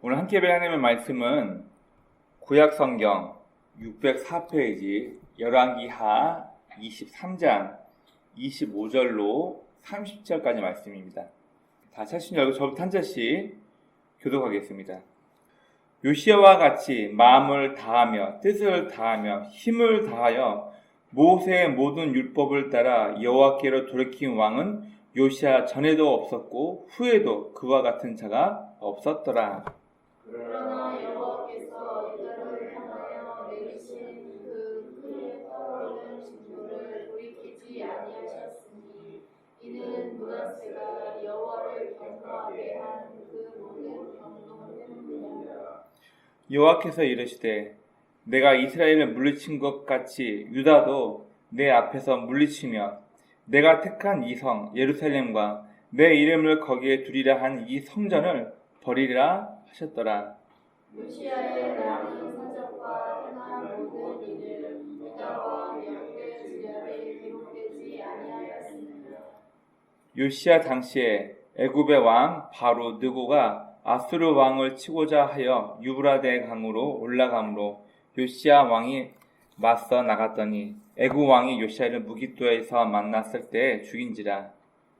오늘 함께 볼 하나님의 말씀은 구약성경 604페이지 열왕기하 23장 25절로 30절까지 말씀입니다. 다 찾으신 열고 저부터 한 절씩 교독하겠습니다. 요시야와 같이 마음을 다하며 뜻을 다하며 힘을 다하여 모세의 모든 율법을 따라 여호와께로 돌이킨 왕은 요시야 전에도 없었고 후에도 그와 같은 자가 없었더라. 그러나 여호와께서 유다를 향하여 내리신 그 크게 떠오르는 징조를 돌이키지 아니하셨으니 이는 므낫세가 여호와를 경노하게 한 그 모든 경동 때문이라. 여호와께서 이르시되 내가 이스라엘을 물리친 것 같이 유다도 내 앞에서 물리치며 내가 택한 이 성 예루살렘과 내 이름을 거기에 두리라 한 이 성전을 버리리라 하셨더라. 요시야의 많은 사적과 행한 모든 일을 유다와 역대 지략에 기록되지 아니하였으며 요시야 당시에 애굽의 왕 바로 느고가 아수르 왕을 치고자 하여 유브라데 강으로 올라가므로 요시야 왕이 맞서 나갔더니 애굽 왕이 요시야를 무깃도에서 만났을 때 죽인지라.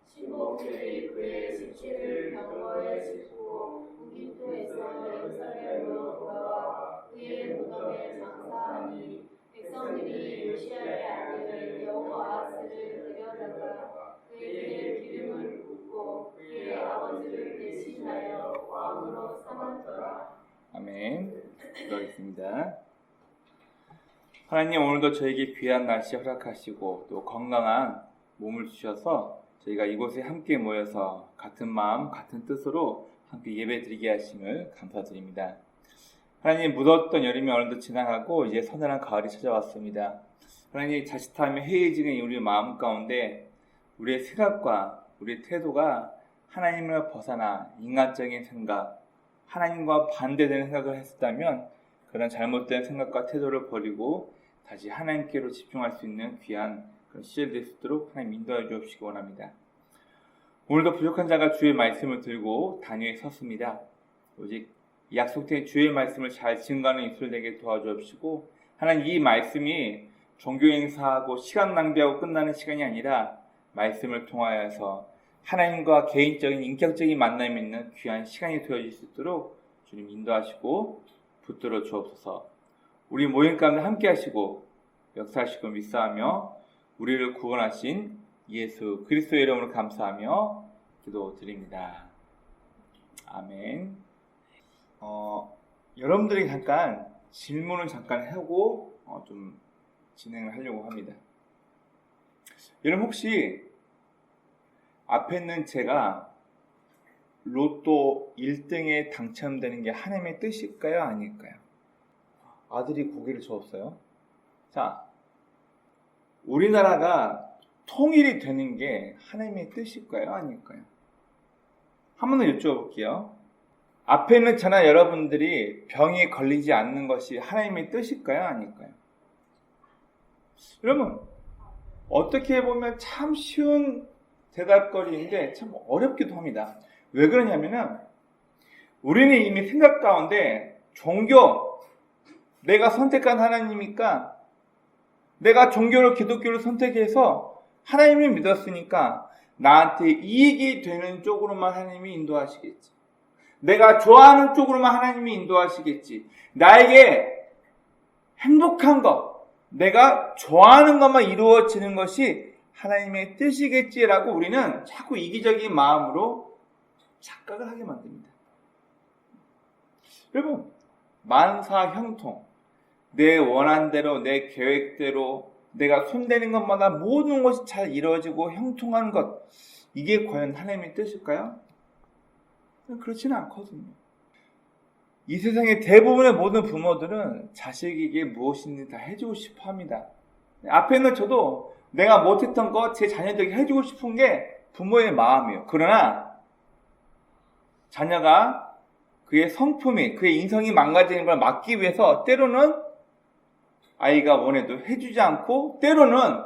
신복들이 그의 시체를 병거에 싣고 무깃도에서 예루살렘으로 돌아와 그의 무덤에 장사하니 백성들이 요시야의 아들 여호아스를 데려다가 그에게 기름을 붓고 그의 아버지를 대신하여 왕으로 삼았더라. 아멘. 기도하겠습니다. 하나님, 오늘도 저에게 귀한 날씨 허락하시고 또 건강한 몸을 주셔서 저희가 이곳에 함께 모여서 같은 마음 같은 뜻으로 함께 예배드리게 하심을 감사드립니다. 하나님, 무더웠던 여름이 어느덧 지나가고 이제 서늘한 가을이 찾아왔습니다. 하나님, 자칫하면 해이해지는 우리 마음 가운데 우리의 생각과 우리의 태도가 하나님을 벗어나 인간적인 생각, 하나님과 반대되는 생각을 했었다면 그런 잘못된 생각과 태도를 버리고 다시 하나님께로 집중할 수 있는 귀한 그런 시절 될 수 있도록 하나님 인도해 주옵시기 원합니다. 오늘도 부족한 자가 주의 말씀을 들고 단위에 섰습니다. 오직 약속된 주의 말씀을 잘 증거하는 입술 되게 도와주옵시고 하나님, 이 말씀이 종교 행사하고 시간 낭비하고 끝나는 시간이 아니라 말씀을 통하여서 하나님과 개인적인 인격적인 만남이 있는 귀한 시간이 되어질 수 있도록 주님 인도하시고 붙들어 주옵소서. 우리 모임 가운데 함께 하시고 역사하시고 믿사하며 우리를 구원하신 예수 그리스도의 이름으로 감사하며 기도드립니다. 아멘. 여러분들이 잠깐 질문을 잠깐 하고 좀 진행을 하려고 합니다. 여러분, 혹시 앞에 있는 제가 로또 1등에 당첨되는 게 하나님의 뜻일까요? 아닐까요? 아들이 고개를 저었어요. 자, 우리나라가 통일이 되는 게 하나님의 뜻일까요? 아닐까요? 한 번 더 여쭤볼게요. 앞에 있는 저나 여러분들이 병이 걸리지 않는 것이 하나님의 뜻일까요? 아닐까요? 여러분, 어떻게 보면 참 쉬운 대답거리인데 참 어렵기도 합니다. 왜 그러냐면은 우리는 이미 생각 가운데 종교, 내가 선택한 하나님이니까 내가 종교를 기독교를 선택해서 하나님을 믿었으니까 나한테 이익이 되는 쪽으로만 하나님이 인도하시겠지. 내가 좋아하는 쪽으로만 하나님이 인도하시겠지. 나에게 행복한 것, 내가 좋아하는 것만 이루어지는 것이 하나님의 뜻이겠지라고 우리는 자꾸 이기적인 마음으로 착각을 하게 만듭니다. 여러분, 만사형통, 내 원한대로, 내 계획대로 내가 손대는 것마다 모든 것이 잘 이루어지고 형통한 것, 이게 과연 하나님의 뜻일까요? 그렇지는 않거든요. 이 세상의 대부분의 모든 부모들은 자식에게 무엇이든지 다 해주고 싶어 합니다. 앞에 있는 저도 내가 못했던 것 제 자녀들에게 해주고 싶은 게 부모의 마음이에요. 그러나 자녀가 그의 성품이, 그의 인성이 망가지는 걸 막기 위해서 때로는 아이가 원해도 해주지 않고, 때로는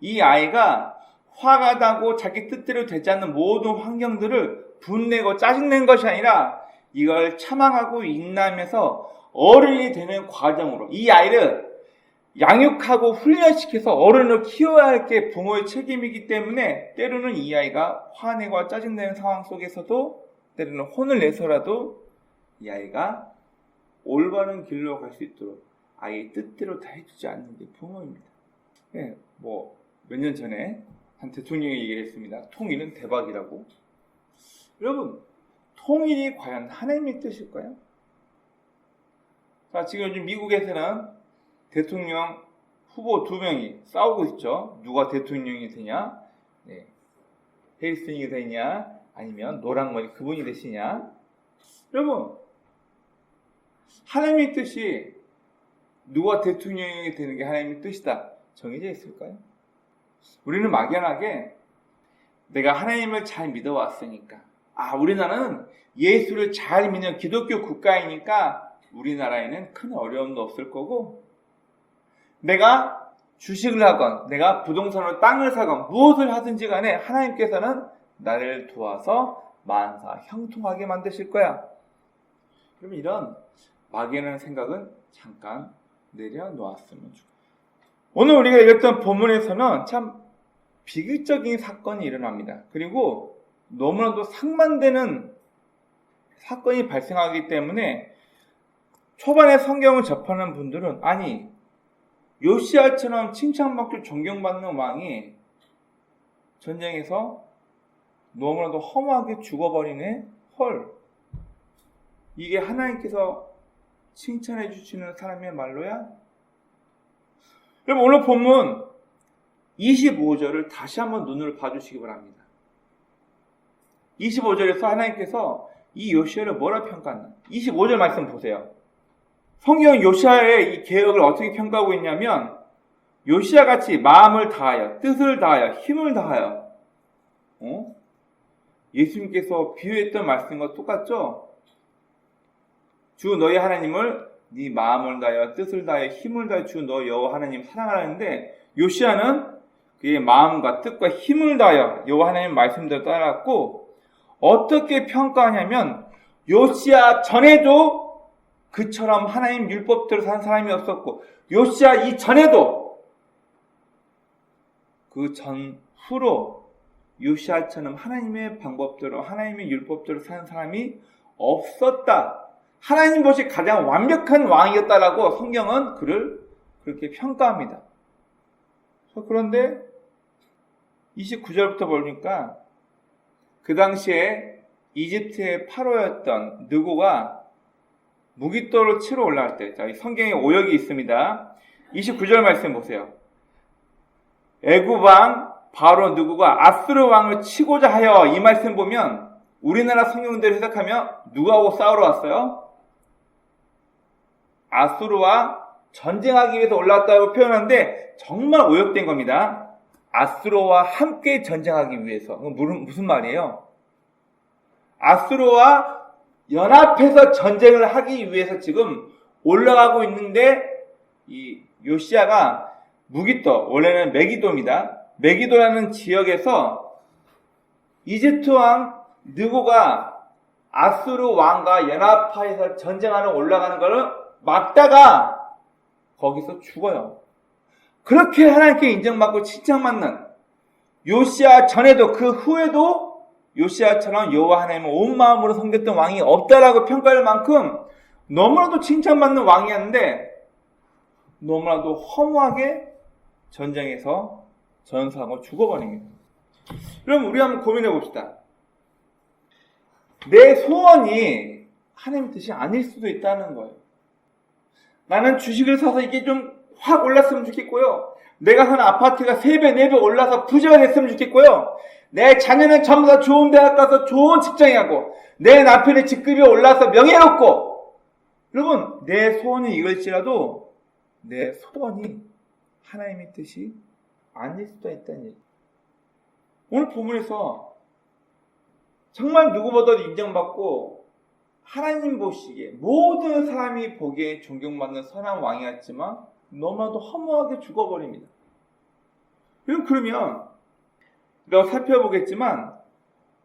이 아이가 화가 나고 자기 뜻대로 되지 않는 모든 환경들을 분내고 짜증낸 것이 아니라 이걸 참아가고 인내하면서 어른이 되는 과정으로 이 아이를 양육하고 훈련시켜서 어른으로 키워야 할 게 부모의 책임이기 때문에 때로는 이 아이가 화내고 짜증내는 상황 속에서도 때로는 혼을 내서라도 이 아이가 올바른 길로 갈 수 있도록 아이의 뜻대로 다 해주지 않는 게 부모입니다. 네, 몇 년 전에 한 대통령이 얘기를 했습니다. 통일은 대박이라고. 여러분, 통일이 과연 하나님의 뜻일까요? 자, 지금 요즘 미국에서는 대통령 후보 2명이 싸우고 있죠. 누가 대통령이 되냐? 네. 해리슨이 되냐? 아니면 노랑머리 그분이 되시냐? 여러분, 하나님의 뜻이 누가 대통령이 되는 게 하나님의 뜻이다 정해져 있을까요? 우리는 막연하게 내가 하나님을 잘 믿어왔으니까, 우리나라는 예수를 잘 믿는 기독교 국가이니까 우리나라에는 큰 어려움도 없을 거고, 내가 주식을 하건 내가 부동산으로 땅을 사건 무엇을 하든지 간에 하나님께서는 나를 도와서 만사 형통하게 만드실 거야. 그럼 이런 막연한 생각은 잠깐 내려놓았으면 좋겠어요. 오늘 우리가 읽었던 본문에서는 참 비극적인 사건이 일어납니다. 그리고 너무나도 상반되는 사건이 발생하기 때문에 초반에 성경을 접하는 분들은 요시야처럼 칭찬받고 존경받는 왕이 전쟁에서 너무나도 허무하게 죽어버리네? 이게 하나님께서 칭찬해 주시는 사람의 말로야? 여러분, 오늘 본문 25절을 다시 한번 눈으로 봐주시기 바랍니다. 25절에서 하나님께서 이 요시야를 뭐라 평가하나? 25절 말씀 보세요. 성경은 요시야의 이 개혁을 어떻게 평가하고 있냐면, 요시야 같이 마음을 다하여, 뜻을 다하여, 힘을 다하여, 예수님께서 비유했던 말씀과 똑같죠? 주 너희 하나님을 네 마음을 다하여, 뜻을 다하여, 힘을 다하여 주 너희 여호와 하나님 사랑하라는데, 요시야는 그의 마음과 뜻과 힘을 다하여 여호와 하나님 말씀대로 따랐고, 어떻게 평가하냐면 요시야 전에도 그처럼 하나님 율법대로 산 사람이 없었고, 요시야 이전에도 그 전후로 요시야처럼 하나님의 방법대로 하나님의 율법대로 산 사람이 없었다. 하나님 보시 가장 완벽한 왕이었다라고 성경은 그를 그렇게 평가합니다. 그런데 29절부터 보니까 그 당시에 이집트의 파로였던 느고가 무깃돌을 치러 올라갈 때, 성경에 오역이 있습니다. 29절 말씀 보세요. 애굽 왕 바로 느고가 아수르 왕을 치고자 하여, 이 말씀 보면 우리나라 성경대로 해석하면 누구하고 싸우러 왔어요? 아수르와 전쟁하기 위해서 올라왔다고 표현하는데 정말 오역된 겁니다. 아수르와 함께 전쟁하기 위해서. 무슨 말이에요? 아수르와 연합해서 전쟁을 하기 위해서 지금 올라가고 있는데, 이 요시야가 무깃돌, 원래는 메기도입니다. 메기도라는 지역에서 이집트 왕 느고가 아수르 왕과 연합하여서 전쟁하러 올라가는 것을 막다가 거기서 죽어요. 그렇게 하나님께 인정받고 칭찬받는 요시야 전에도 그 후에도 요시야처럼 여호와 하나님을 온 마음으로 섬겼던 왕이 없다라고 평가할 만큼 너무나도 칭찬받는 왕이었는데, 너무나도 허무하게 전쟁에서 전사하고 죽어버립니다. 그럼 우리 한번 고민해 봅시다. 내 소원이 하나님 뜻이 아닐 수도 있다는 거예요. 나는 주식을 사서 이게 좀 확 올랐으면 좋겠고요. 내가 사는 아파트가 3배, 4배 올라서 부자가 됐으면 좋겠고요. 내 자녀는 전부 다 좋은 대학 가서 좋은 직장에 가고, 내 남편의 직급이 올라서 명예롭고. 여러분, 내 소원이 이걸지라도 내 소원이 하나님의 뜻이 아닐 수도 있다는 얘기. 오늘 본문에서 정말 누구보다도 인정받고 하나님 보시기에 모든 사람이 보기에 존경받는 선한 왕이었지만 너무나도 허무하게 죽어버립니다. 그러면 우리가 살펴보겠지만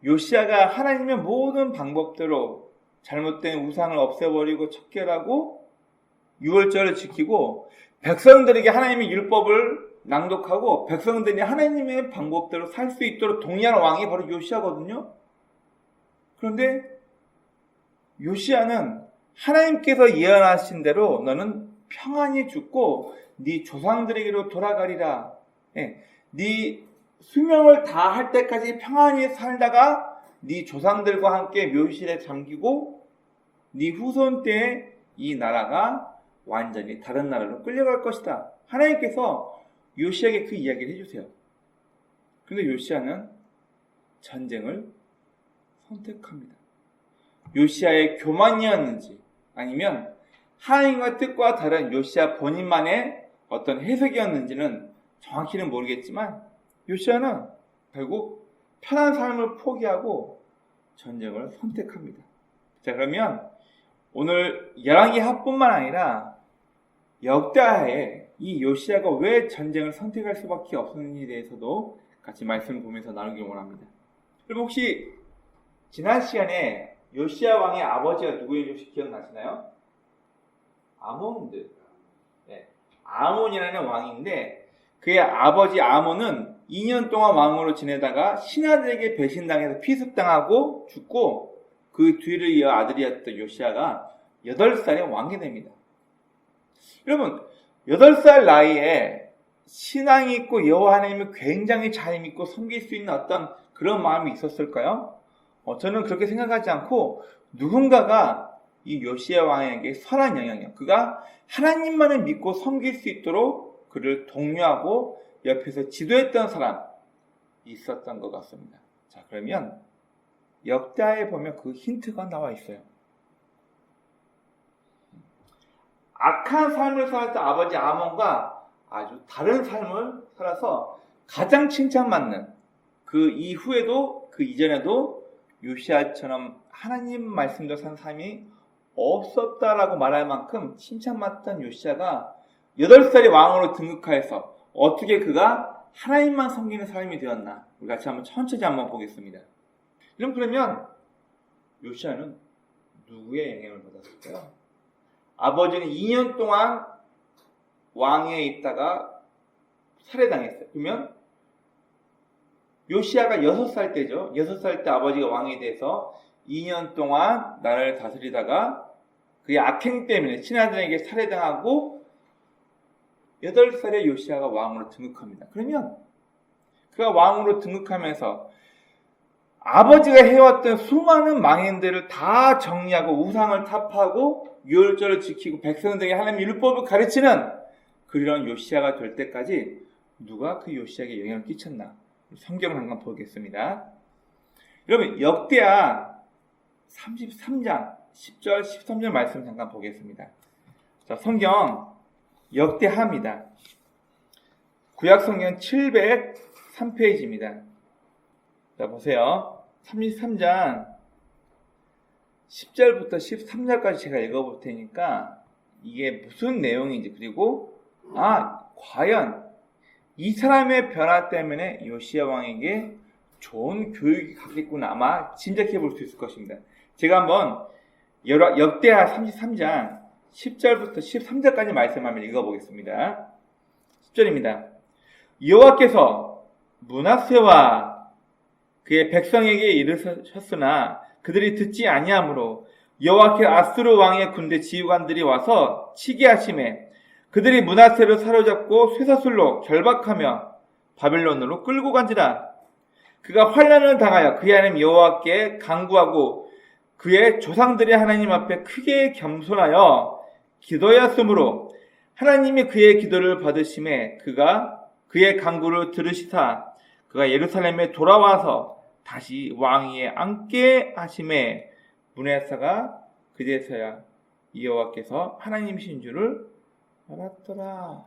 요시야가 하나님의 모든 방법대로 잘못된 우상을 없애버리고 척결하고 유월절을 지키고 백성들에게 하나님의 율법을 낭독하고 백성들이 하나님의 방법대로 살 수 있도록 독려하는 왕이 바로 요시야거든요. 그런데 요시야는 하나님께서 예언하신 대로 너는 평안히 죽고 네 조상들에게로 돌아가리라. 네 수명을 다할 때까지 평안히 살다가 네 조상들과 함께 묘실에 잠기고 네 후손 때에 이 나라가 완전히 다른 나라로 끌려갈 것이다. 하나님께서 요시야에게 그 이야기를 해주세요. 그런데 요시야는 전쟁을 선택합니다. 요시야의 교만이었는지 아니면 하나님과 뜻과 다른 요시야 본인만의 어떤 해석이었는지는 정확히는 모르겠지만 요시야는 결국 편한 삶을 포기하고 전쟁을 선택합니다. 자, 그러면 오늘 열왕기하뿐만 아니라 역대하에 이 요시야가 왜 전쟁을 선택할 수밖에 없었는지에 대해서도 같이 말씀을 보면서 나누기 원합니다. 그럼 혹시 지난 시간에 요시야 왕의 아버지가 누구인지 혹시 기억나시나요? 아몬드. 아몬이라는 왕인데 그의 아버지 아몬은 2년 동안 왕으로 지내다가 신하들에게 배신당해서 피습당하고 죽고 그 뒤를 이어 아들이었던 요시야가 8살에 왕이 됩니다. 여러분 8살 나이에 신앙이 있고 여호와 하나님을 굉장히 잘 믿고 섬길 수 있는 어떤 그런 마음이 있었을까요? 저는 그렇게 생각하지 않고 누군가가 이 요시야 왕에게 선한 영향력, 그가 하나님만을 믿고 섬길 수 있도록 그를 독려하고 옆에서 지도했던 사람이 있었던 것 같습니다. 자, 그러면 역대하에 보면 그 힌트가 나와 있어요. 악한 삶을 살았던 아버지 아몬과 아주 다른 삶을 살아서 가장 칭찬받는 그 이후에도 그 이전에도 요시야처럼 하나님 말씀대로 산 삶이 없었다라고 말할 만큼 칭찬받던 요시야가 8살의 왕으로 등극하여서 어떻게 그가 하나님만 섬기는 사람이 되었나 우리 같이 천천히 한번 보겠습니다. 그러면 요시야는 누구의 영향을 받았을까요? 아버지는 2년 동안 왕위에 있다가 살해당했어요. 그러면 요시야가 6살 때죠. 6살 때 아버지가 왕이 돼서 2년 동안 나라를 다스리다가 그의 악행 때문에 신하들에게 살해당하고 8살에 요시야가 왕으로 등극합니다. 그러면 그가 왕으로 등극하면서 아버지가 해왔던 수많은 망행들을 다 정리하고 우상을 타파하고 유월절을 지키고 백성들에게 하나님의 율법을 가르치는 그런 요시야가 될 때까지 누가 그 요시야에게 영향을 끼쳤나? 성경을 한번 보겠습니다. 여러분 역대하 33장 10절 13절 말씀 잠깐 보겠습니다. 자, 성경 역대하입니다. 구약 성경 703페이지입니다. 자, 보세요. 33장 10절부터 13절까지 제가 읽어볼 테니까 이게 무슨 내용인지 그리고 과연 이 사람의 변화 때문에 요시야 왕에게 좋은 교육이 갔겠구나 아마 짐작해 볼 수 있을 것입니다. 제가 한번 역대하 33장 10절부터 13절까지 말씀 한번 읽어보겠습니다. 10절입니다. 여호와께서 므낫세와 그의 백성에게 이르셨으나 그들이 듣지 아니하므로 여호와께서 아수르 왕의 군대 지휘관들이 와서 치게 하심에 그들이 므낫세를 사로잡고 쇠사슬로 결박하며 바벨론으로 끌고 간지라. 그가 환난을 당하여 그의 하나님 여호와께 간구하고 그의 조상들의 하나님 앞에 크게 겸손하여 기도하였으므로 하나님이 그의 기도를 받으심에 그가 그의 간구를 들으시사 그가 예루살렘에 돌아와서 다시 왕위에 앉게 하심에 므낫세가 그제서야 여호와께서 하나님이신 줄을 알았더라.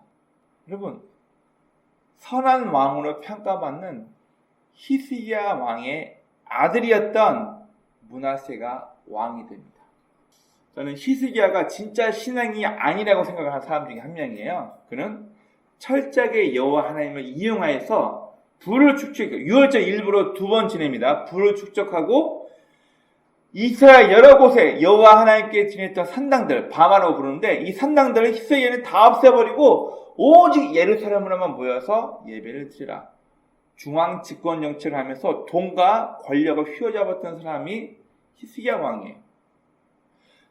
여러분, 선한 왕으로 평가받는 히스기야 왕의 아들이었던 므낫세가 왕이 됩니다. 저는 히스기야가 진짜 신앙이 아니라고 생각하는 사람 중에 한 명이에요. 그는 철저하게 여호와 하나님을 이용하여서 불을 축적하고 유월절 일부러 2번 지냅니다. 불을 축적하고 이스라엘 여러 곳에 여호와 하나님께 지냈던 산당들, 바마라고 부르는데 이 산당들을 히스기야는 다 없애버리고 오직 예루살렘으로만 모여서 예배를 드리라. 중앙 집권 정치를 하면서 돈과 권력을 휘어잡았던 사람이 히스기야 왕이에요.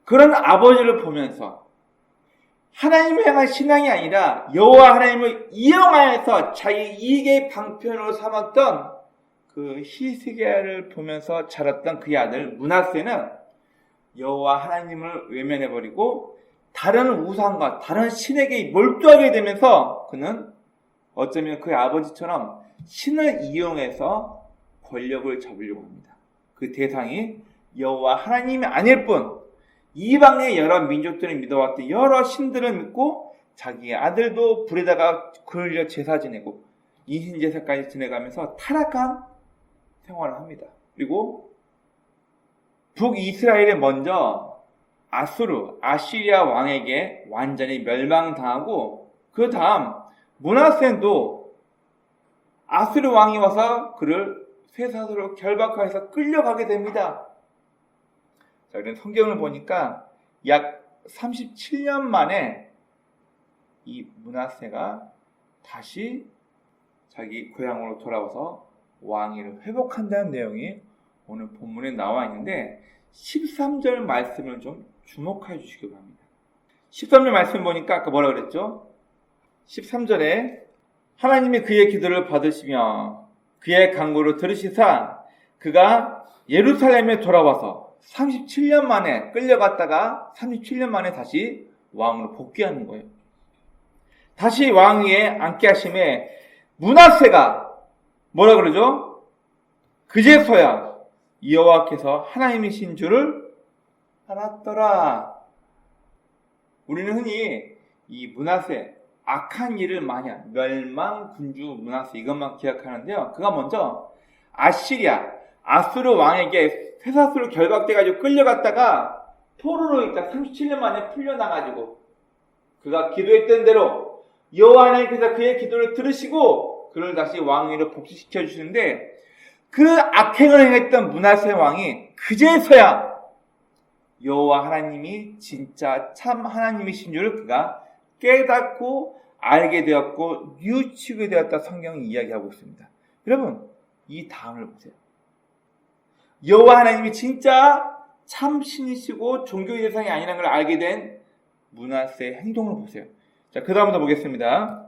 그런 아버지를 보면서 하나님을 향한 신앙이 아니라 여호와 하나님을 이용하여서 자기 이익의 방편으로 삼았던 그 히스기야를 보면서 자랐던 그의 아들 므낫세는 여호와 하나님을 외면해버리고 다른 우상과 다른 신에게 몰두하게 되면서 그는 어쩌면 그의 아버지처럼 신을 이용해서 권력을 잡으려고 합니다. 그 대상이 여호와 하나님이 아닐 뿐 이방의 여러 민족들을 믿어왔던 여러 신들을 믿고 자기의 아들도 불에다가 굴려 제사 지내고 인신제사까지 지내가면서 타락한 생활을 합니다. 그리고 북이스라엘에 먼저 아시리아 왕에게 완전히 멸망당하고 그 다음 므낫세도 아수르 왕이 와서 그를 쇠사슬로 결박하여서 끌려가게 됩니다. 자, 그런 성경을 보니까 약 37년 만에 이 므낫세가 다시 자기 고향으로 돌아와서 왕위를 회복한다는 내용이 오늘 본문에 나와 있는데 13절 말씀을 좀 주목해 주시기 바랍니다. 13절 말씀 보니까 아까 뭐라 그랬죠? 13절에 하나님이 그의 기도를 받으시며 그의 간구를 들으시사 그가 예루살렘에 돌아와서 37년 만에 끌려갔다가 37년 만에 다시 왕으로 복귀하는 거예요. 다시 왕위에 앉게 하심에 므낫세가 뭐라 그러죠? 그제서야 여호와께서 하나님이신 줄을 알았더라. 우리는 흔히 이 므낫세 악한 일을 많이 한 멸망군주 므낫세 이것만 기억하는데요. 그가 먼저 아수르 왕에게 쇠사슬로 결박돼가지고 끌려갔다가 포로로 있다 37년 만에 풀려나가지고 그가 기도했던 대로 여호와 하나님께서 그의 기도를 들으시고 그를 다시 왕위로 복귀시켜 주시는데 그 악행을 행했던 므낫세 왕이 그제서야 여호와 하나님이 진짜 참 하나님이신 줄을 그가 깨닫고 알게 되었고 뉘우치게 되었다 성경이 이야기하고 있습니다. 여러분 이 다음을 보세요. 여호와 하나님이 진짜 참 신이시고 종교의 대상이 아니라는 걸 알게 된 므낫세의 행동을 보세요. 자, 그 다음부터 보겠습니다.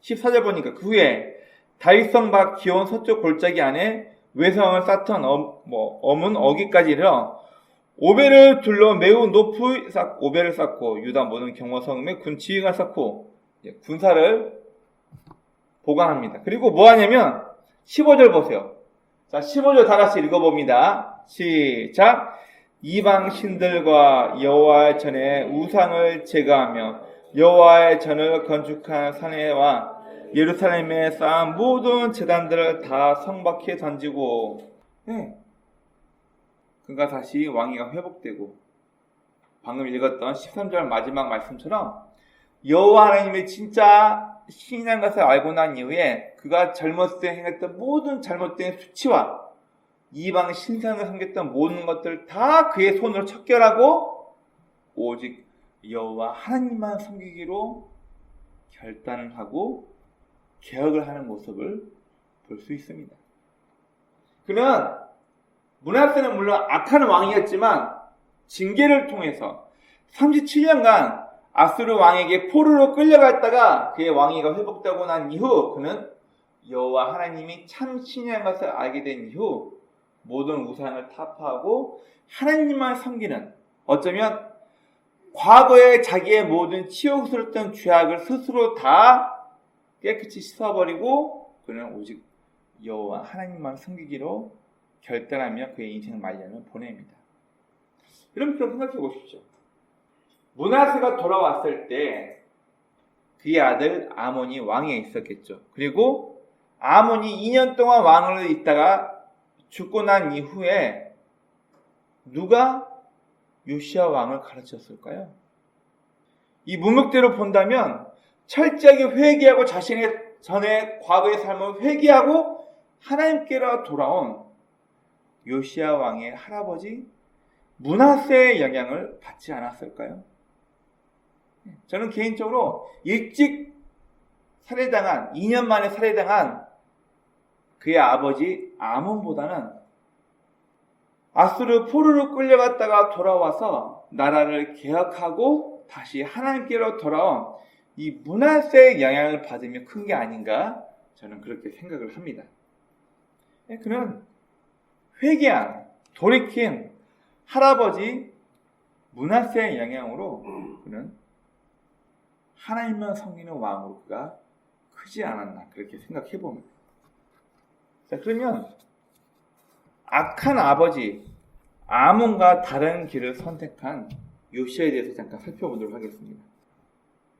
14절 보니까 그 후에 다윗성 밖 기온 서쪽 골짜기 안에 외성을 쌓던 엄은 어기까지 이르러 오벨을 둘러 매우 높이 오벨을 쌓고 유다 모든 경호성음에 군 지휘관을 쌓고 군사를 보강합니다. 그리고 뭐 하냐면 15절 보세요. 자, 15절 다 같이 읽어봅니다. 시작. 이방 신들과 여호와의 전에 우상을 제거하며 여호와의 전을 건축한 산에와 예루살렘에 쌓은 모든 제단들을 다 성밖에 던지고 그가 다시 왕위가 회복되고 방금 읽었던 13절 마지막 말씀처럼 여호와 하나님의 진짜 신이라는 것을 알고 난 이후에 그가 젊었을 때 행했던 모든 잘못된 수치와 이방 신상을 섬겼던 모든 것들을 다 그의 손으로 척결하고 오직 여호와 하나님만 섬기기로 결단을 하고 개혁을 하는 모습을 볼 수 있습니다. 그는 므낫세는 물론 악한 왕이었지만 징계를 통해서 37년간 아수르 왕에게 포로로 끌려갔다가 그의 왕위가 회복되고 난 이후 그는 여호와 하나님이 참 신이라는 것을 알게 된 이후 모든 우상을 타파하고 하나님만 섬기는 어쩌면 과거에 자기의 모든 치욕스럽던 죄악을 스스로 다 깨끗이 씻어버리고 그는 오직 여호와 하나님만 섬기기로 결단하며 그의 인생 말년을 보냅니다. 여러분 생각해 보십시오. 므낫세가 돌아왔을 때 그의 아들 아몬이 왕위에 있었겠죠. 그리고 아몬이 2년 동안 왕으로 있다가 죽고 난 이후에 누가 요시야 왕을 가르쳤을까요? 이 문맥대로 본다면 철저하게 회개하고 자신의 전에 과거의 삶을 회개하고 하나님께로 돌아온 요시야 왕의 할아버지 므낫세의 영향을 받지 않았을까요? 저는 개인적으로 일찍 살해당한, 2년 만에 살해당한 그의 아버지 아몬보다는 아수르 포로로 끌려갔다가 돌아와서 나라를 개혁하고 다시 하나님께로 돌아온 이 므낫세의 영향을 받으며 큰 게 아닌가, 저는 그렇게 생각을 합니다. 그는 회개한, 돌이킨 할아버지 므낫세의 영향으로 그는 하나님만 섬기는 왕으로 그가 크지 않았나, 그렇게 생각해 봅니다. 자, 그러면 악한 아버지 아몬과 다른 길을 선택한 요시아에 대해서 잠깐 살펴보도록 하겠습니다.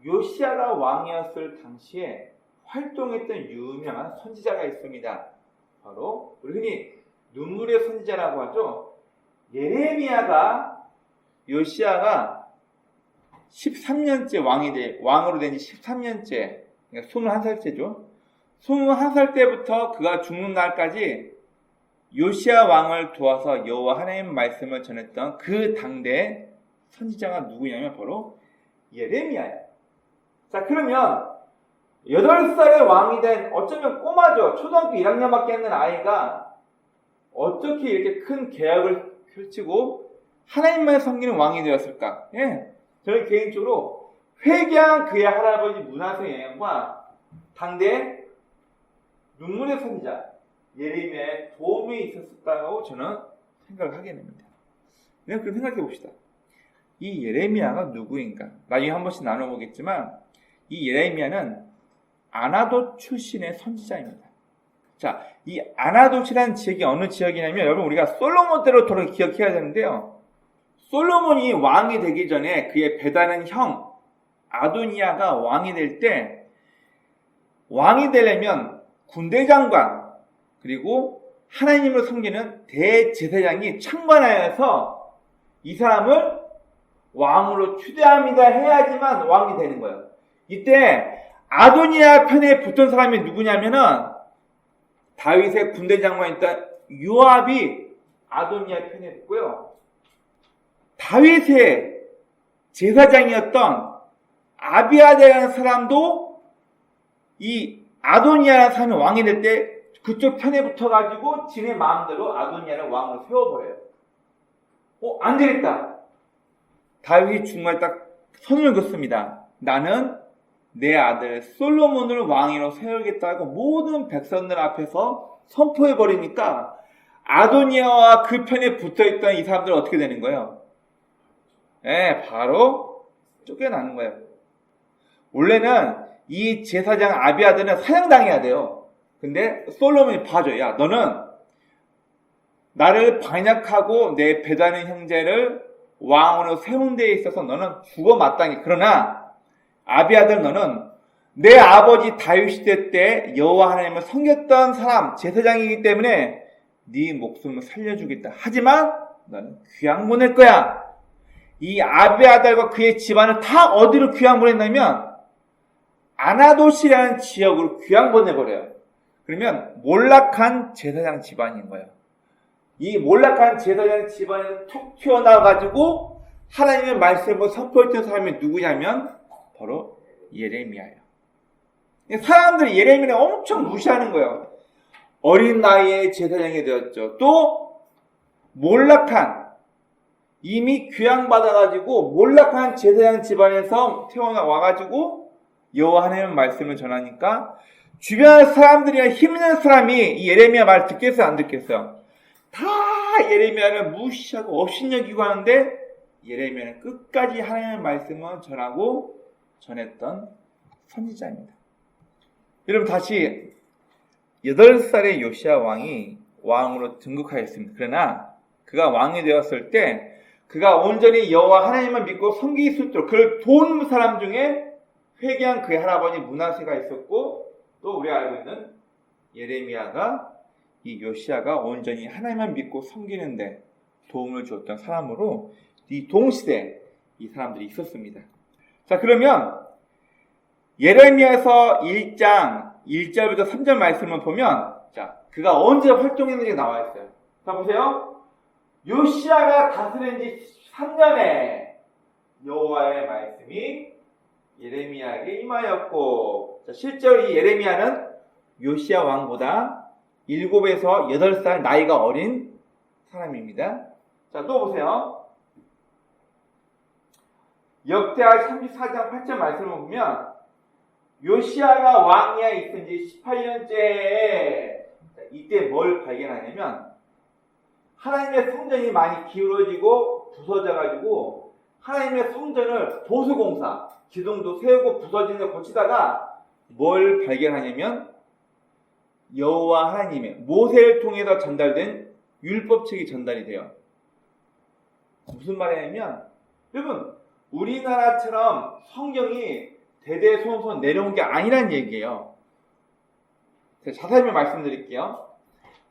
요시아가 왕이었을 당시에 활동했던 유명한 선지자가 있습니다. 바로 우리 흔히 눈물의 선지자라고 하죠. 예레미야가, 요시아가 13년째 왕으로 된 지 13년째, 그러니까 21살째죠. 21살 때부터 그가 죽는 날까지 요시아 왕을 도와서 여호와 하나님 말씀을 전했던 그 당대 선지자가 누구냐면 바로 예레미야예요. 자, 그러면 8살의 왕이 된, 어쩌면 꼬마죠. 초등학교 1학년밖에 안 된 아이가 어떻게 이렇게 큰 계약을 펼치고 하나님만 섬기는 왕이 되었을까? 저는 개인적으로 회개한 그의 할아버지 므낫세의 영향과 당대 눈물의 선지자 예레미야의 도움이 있었다고 저는 생각을 하게 됩니다. 그럼 생각해 봅시다. 이 예레미야가 누구인가? 나중에 한 번씩 나눠보겠지만 이 예레미야는 아나돗 출신의 선지자입니다. 자, 이 아나돗이라는 지역이 어느 지역이냐면, 여러분 우리가 솔로몬 때로 돌아 기억해야 되는데요. 솔로몬이 왕이 되기 전에 그의 배다른 형 아도니아가 왕이 될 때, 왕이 되려면 군대 장관 그리고 하나님을 섬기는 대제사장이 창관하여서 이 사람을 왕으로 추대합니다 해야지만 왕이 되는 거예요. 이때 아도니아 편에 붙은 사람이 누구냐면은 다윗의 군대 장관이었던 요압이 아도니아 편에 붙고요. 다윗의 제사장이었던 아비아다라는 사람도 이 아도니아라는 사람이 왕이 될 때 그쪽 편에 붙어가지고 지네 마음대로 아도니아를 왕으로 세워버려요. 안 되겠다. 다윗이 중간에 딱 선을 긋습니다. 나는 내 아들 솔로몬을 왕으로 세우겠다고 모든 백성들 앞에서 선포해버리니까 아도니아와 그 편에 붙어있던 이 사람들은 어떻게 되는 거예요? 바로 쫓겨나는 거예요. 원래는 이 제사장 아비아들은 사형당해야 돼요. 근데 솔로몬이 봐줘. 야, 너는 나를 반역하고 내 배다른 형제를 왕으로 세운 데에 있어서 너는 죽어 마땅해. 그러나 아비아들, 너는 내 아버지 다윗 시대 때 여호와 하나님을 섬겼던 사람, 제사장이기 때문에 네 목숨을 살려주겠다. 하지만 너는 귀양 보낼 거야. 이 아비아달과 그의 집안을 다 어디로 귀양 보냈냐면 아나돗이라는 지역으로 귀양 보내버려요. 그러면 몰락한 제사장 집안인 거예요. 이 몰락한 제사장 집안에서 툭 튀어나와가지고 하나님의 말씀을 선포했던 사람이 누구냐면 바로 예레미야예요. 사람들이 예레미야를 엄청 무시하는 거예요. 어린 나이에 제사장이 되었죠. 또 몰락한, 이미 귀양받아가지고 몰락한 제사장 집안에서 태어나와가지고 여호와 하나님의 말씀을 전하니까 주변 사람들이나 힘 있는 사람이 이 예레미야 말 듣겠어요, 안 듣겠어요? 다 예레미야를 무시하고 업신여기고 하는데 예레미야는 끝까지 하나님의 말씀을 전하고 전했던 선지자입니다. 여러분, 다시 8살의 요시아 왕이 왕으로 등극하였습니다. 그러나 그가 왕이 되었을 때 그가 온전히 여호와 하나님을 믿고 섬길 수 있도록 그를 도운 사람 중에 회개한 그의 할아버지 므낫세가 있었고, 또 우리가 알고 있는 예레미야가, 이 요시아가 온전히 하나님만 믿고 섬기는데 도움을 주었던 사람으로 이 동시대에 이 사람들이 있었습니다. 자, 그러면 예레미야서 1장 1절부터 3절 말씀을 보면, 자, 그가 언제 활동했는지 나와 있어요. 자, 보세요. 요시야가 다스린 지 13년에 여호와의 말씀이 예레미야에게 임하였고, 자, 실제로 이 예레미야는 요시야 왕보다 7에서 8살 나이가 어린 사람입니다. 자, 또 보세요. 역대하 34장 8절 말씀을 보면 요시야가 왕위에 있은 지 18년째 이때 뭘 발견하냐면 하나님의 성전이 많이 기울어지고 부서져가지고 하나님의 성전을 보수공사, 기둥도 세우고 부서지는 걸 고치다가 뭘 발견하냐면 여호와 하나님의 모세를 통해서 전달된 율법책이 전달이 돼요. 무슨 말이냐면 여러분 우리나라처럼 성경이 대대손손 내려온 게 아니란 얘기예요. 자세히 말씀드릴게요.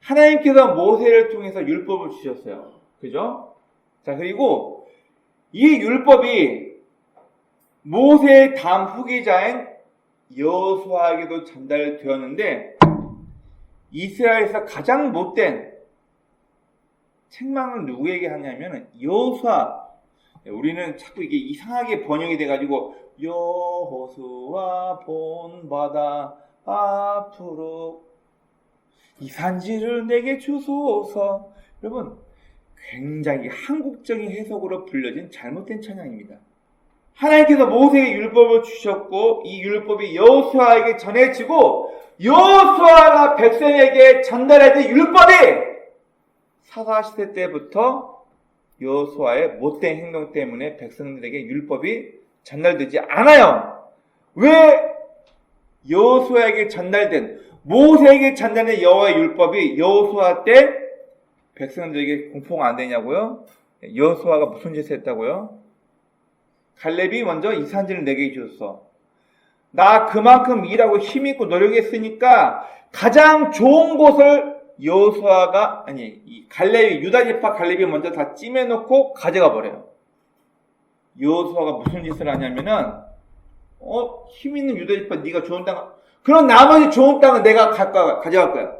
하나님께서 모세를 통해서 율법을 주셨어요. 그죠? 자, 그리고 이 율법이 모세의 다음 후계자인 여호수아에게도 전달되었는데 이스라엘에서 가장 못된 책망을 누구에게 하냐면 여호수아. 우리는 자꾸 이게 이상하게 번역이 돼가지고 여호수아 본바다 앞으로 이 산지를 내게 주소서. 여러분 굉장히 한국적인 해석으로 불려진 잘못된 찬양입니다. 하나님께서 모세에게 율법을 주셨고 이 율법이 여호수아에게 전해지고 여호수아가 백성에게 전달해진 율법이 사사시대 때부터 여호수아의 못된 행동 때문에 백성들에게 율법이 전달되지 않아요. 왜 여호수아에게 전달된 모세에게 전달된 여호와의 율법이 여호수아 때 백성들에게 공포가 안 되냐고요? 여호수아가 무슨 짓을 했다고요? 갈렙이 먼저 이 산지를 내게 주었어. 나 그만큼 일하고 힘있고 노력했으니까 가장 좋은 곳을 여호수아가 이 갈렙이 유다 지파 갈렙이 먼저 다 찜해놓고 가져가 버려요. 여호수아가 무슨 짓을 하냐면은 힘있는 유다 지파 네가 좋은 땅 그럼 나머지 좋은 땅은 내가 가져갈 거야.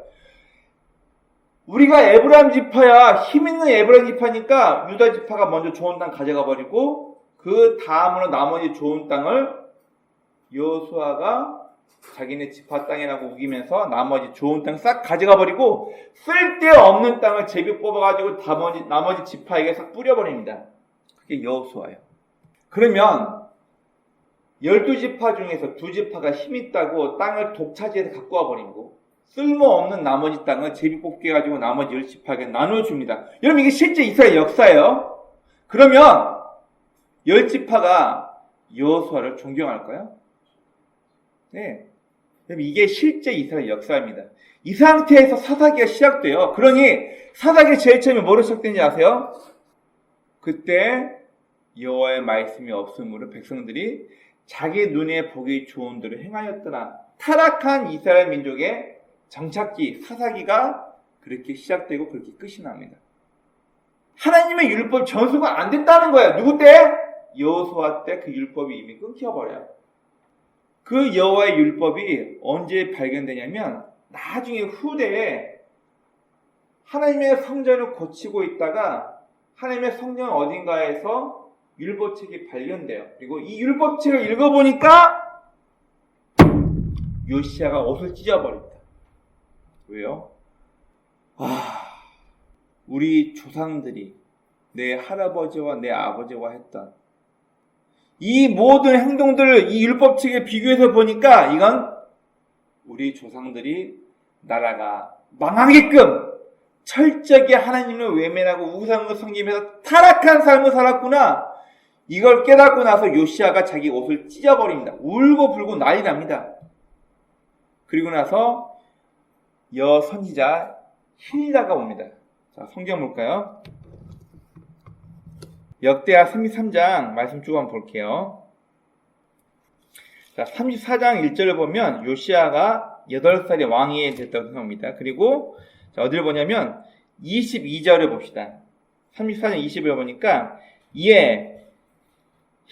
우리가 에브라임 지파야 힘있는 에브라임 지파니까 유다 지파가 먼저 좋은 땅 가져가 버리고 그 다음으로 나머지 좋은 땅을 여호수아가 자기네 지파 땅이라고 우기면서 나머지 좋은 땅 싹 가져가 버리고 쓸데없는 땅을 제비 뽑아가지고 나머지 지파에게 싹 뿌려버립니다. 그게 여호수아예요. 그러면 12지파 중에서 2지파가 힘있다고 땅을 독차지해서 갖고 와버리고 쓸모없는 나머지 땅을 제비 뽑기 해가지고 나머지 10지파에게 나눠줍니다. 여러분 이게 실제 이스라엘 역사예요. 그러면 10지파가 여호수아를 존경할까요? 네. 이게 실제 이스라엘 역사입니다. 이 상태에서 사사기가 시작돼요. 그러니 사사기 제일 처음에 뭐로 시작된지 아세요? 그때 여호와의 말씀이 없으므로 백성들이 자기 눈에 보기 좋은 대로 행하였더라. 타락한 이스라엘 민족의 정착기 사사기가 그렇게 시작되고 그렇게 끝이 납니다. 하나님의 율법 전수가 안 됐다는 거예요. 누구 때? 여호수아 때 그 율법이 이미 끊겨버려요. 그 여호와의 율법이 언제 발견되냐면 나중에 후대에 하나님의 성전을 고치고 있다가 하나님의 성전 어딘가에서 율법책이 발견돼요. 그리고 이 율법책을 읽어보니까 요시야가 옷을 찢어버립니다. 왜요? 우리 조상들이 내 할아버지와 내 아버지와 했던 이 모든 행동들을 이 율법책에 비교해서 보니까 이건 우리 조상들이 나라가 망하게끔 철저하게 하나님을 외면하고 우상을 섬기면서 타락한 삶을 살았구나. 이걸 깨닫고 나서 요시야가 자기 옷을 찢어버립니다. 울고 불고 난리 납니다. 그리고 나서 여선지자 힐다가 옵니다. 자, 성경 볼까요? 역대하 33장 말씀 쭉 한번 볼게요. 자, 34장 1절을 보면 요시야가 8살의 왕이 됐다고 생각합니다. 그리고 자, 어디를 보냐면 22절을 봅시다. 34장 20절을 보니까 이에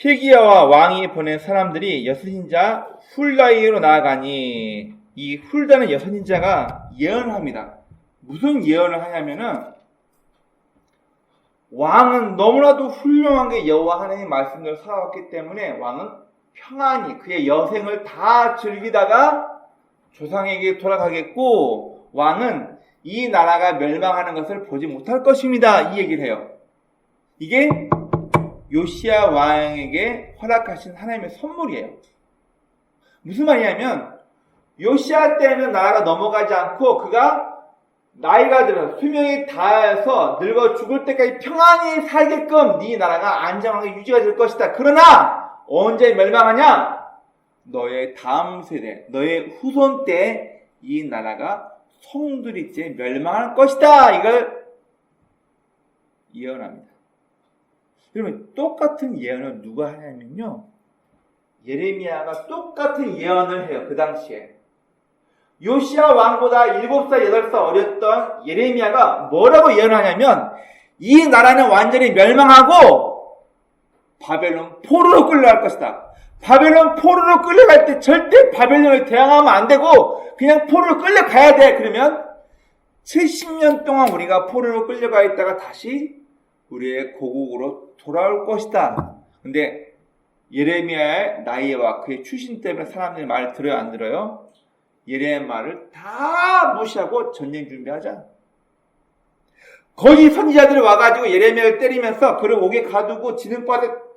hil기야와 왕이 보낸 사람들이 여선지자 훌다이로 나아가니 이 훌다는 여선지자가 예언을 합니다. 무슨 예언을 하냐면은 왕은 너무나도 훌륭하게 여호와 하나님의 말씀대로 살아왔기 때문에 왕은 평안히 그의 여생을 다 즐기다가 조상에게 돌아가겠고, 왕은 이 나라가 멸망하는 것을 보지 못할 것입니다. 이 얘기를 해요. 이게 요시야 왕에게 허락하신 하나님의 선물이에요. 무슨 말이냐면 요시야 때는 나라가 넘어가지 않고 그가 나이가 들어 수명이 다해서 늙어 죽을 때까지 평안히 살게끔 네 나라가 안정하게 유지가 될 것이다. 그러나 언제 멸망하냐? 너의 다음 세대, 너의 후손 때 이 나라가 송두리째 멸망할 것이다. 이걸 예언합니다. 여러분, 똑같은 예언을 누가 하냐면요, 예레미야가 똑같은 예언을 해요. 그 당시에 요시야 왕보다 7살, 8살 어렸던 예레미야가 뭐라고 예언하냐면 이 나라는 완전히 멸망하고 바벨론 포로로 끌려갈 것이다. 바벨론 포로로 끌려갈 때 절대 바벨론을 대항하면 안 되고 그냥 포로로 끌려가야 돼. 그러면 70년 동안 우리가 포로로 끌려가 있다가 다시 우리의 고국으로 돌아올 것이다. 근데 예레미야의 나이와 그의 출신 때문에 사람들이 말을 들어요, 안 들어요? 예레미야 말을 다 무시하고 전쟁 준비하자. 거기 선지자들이 와가지고 예레미야를 때리면서 그를 옥에 가두고 지능바닥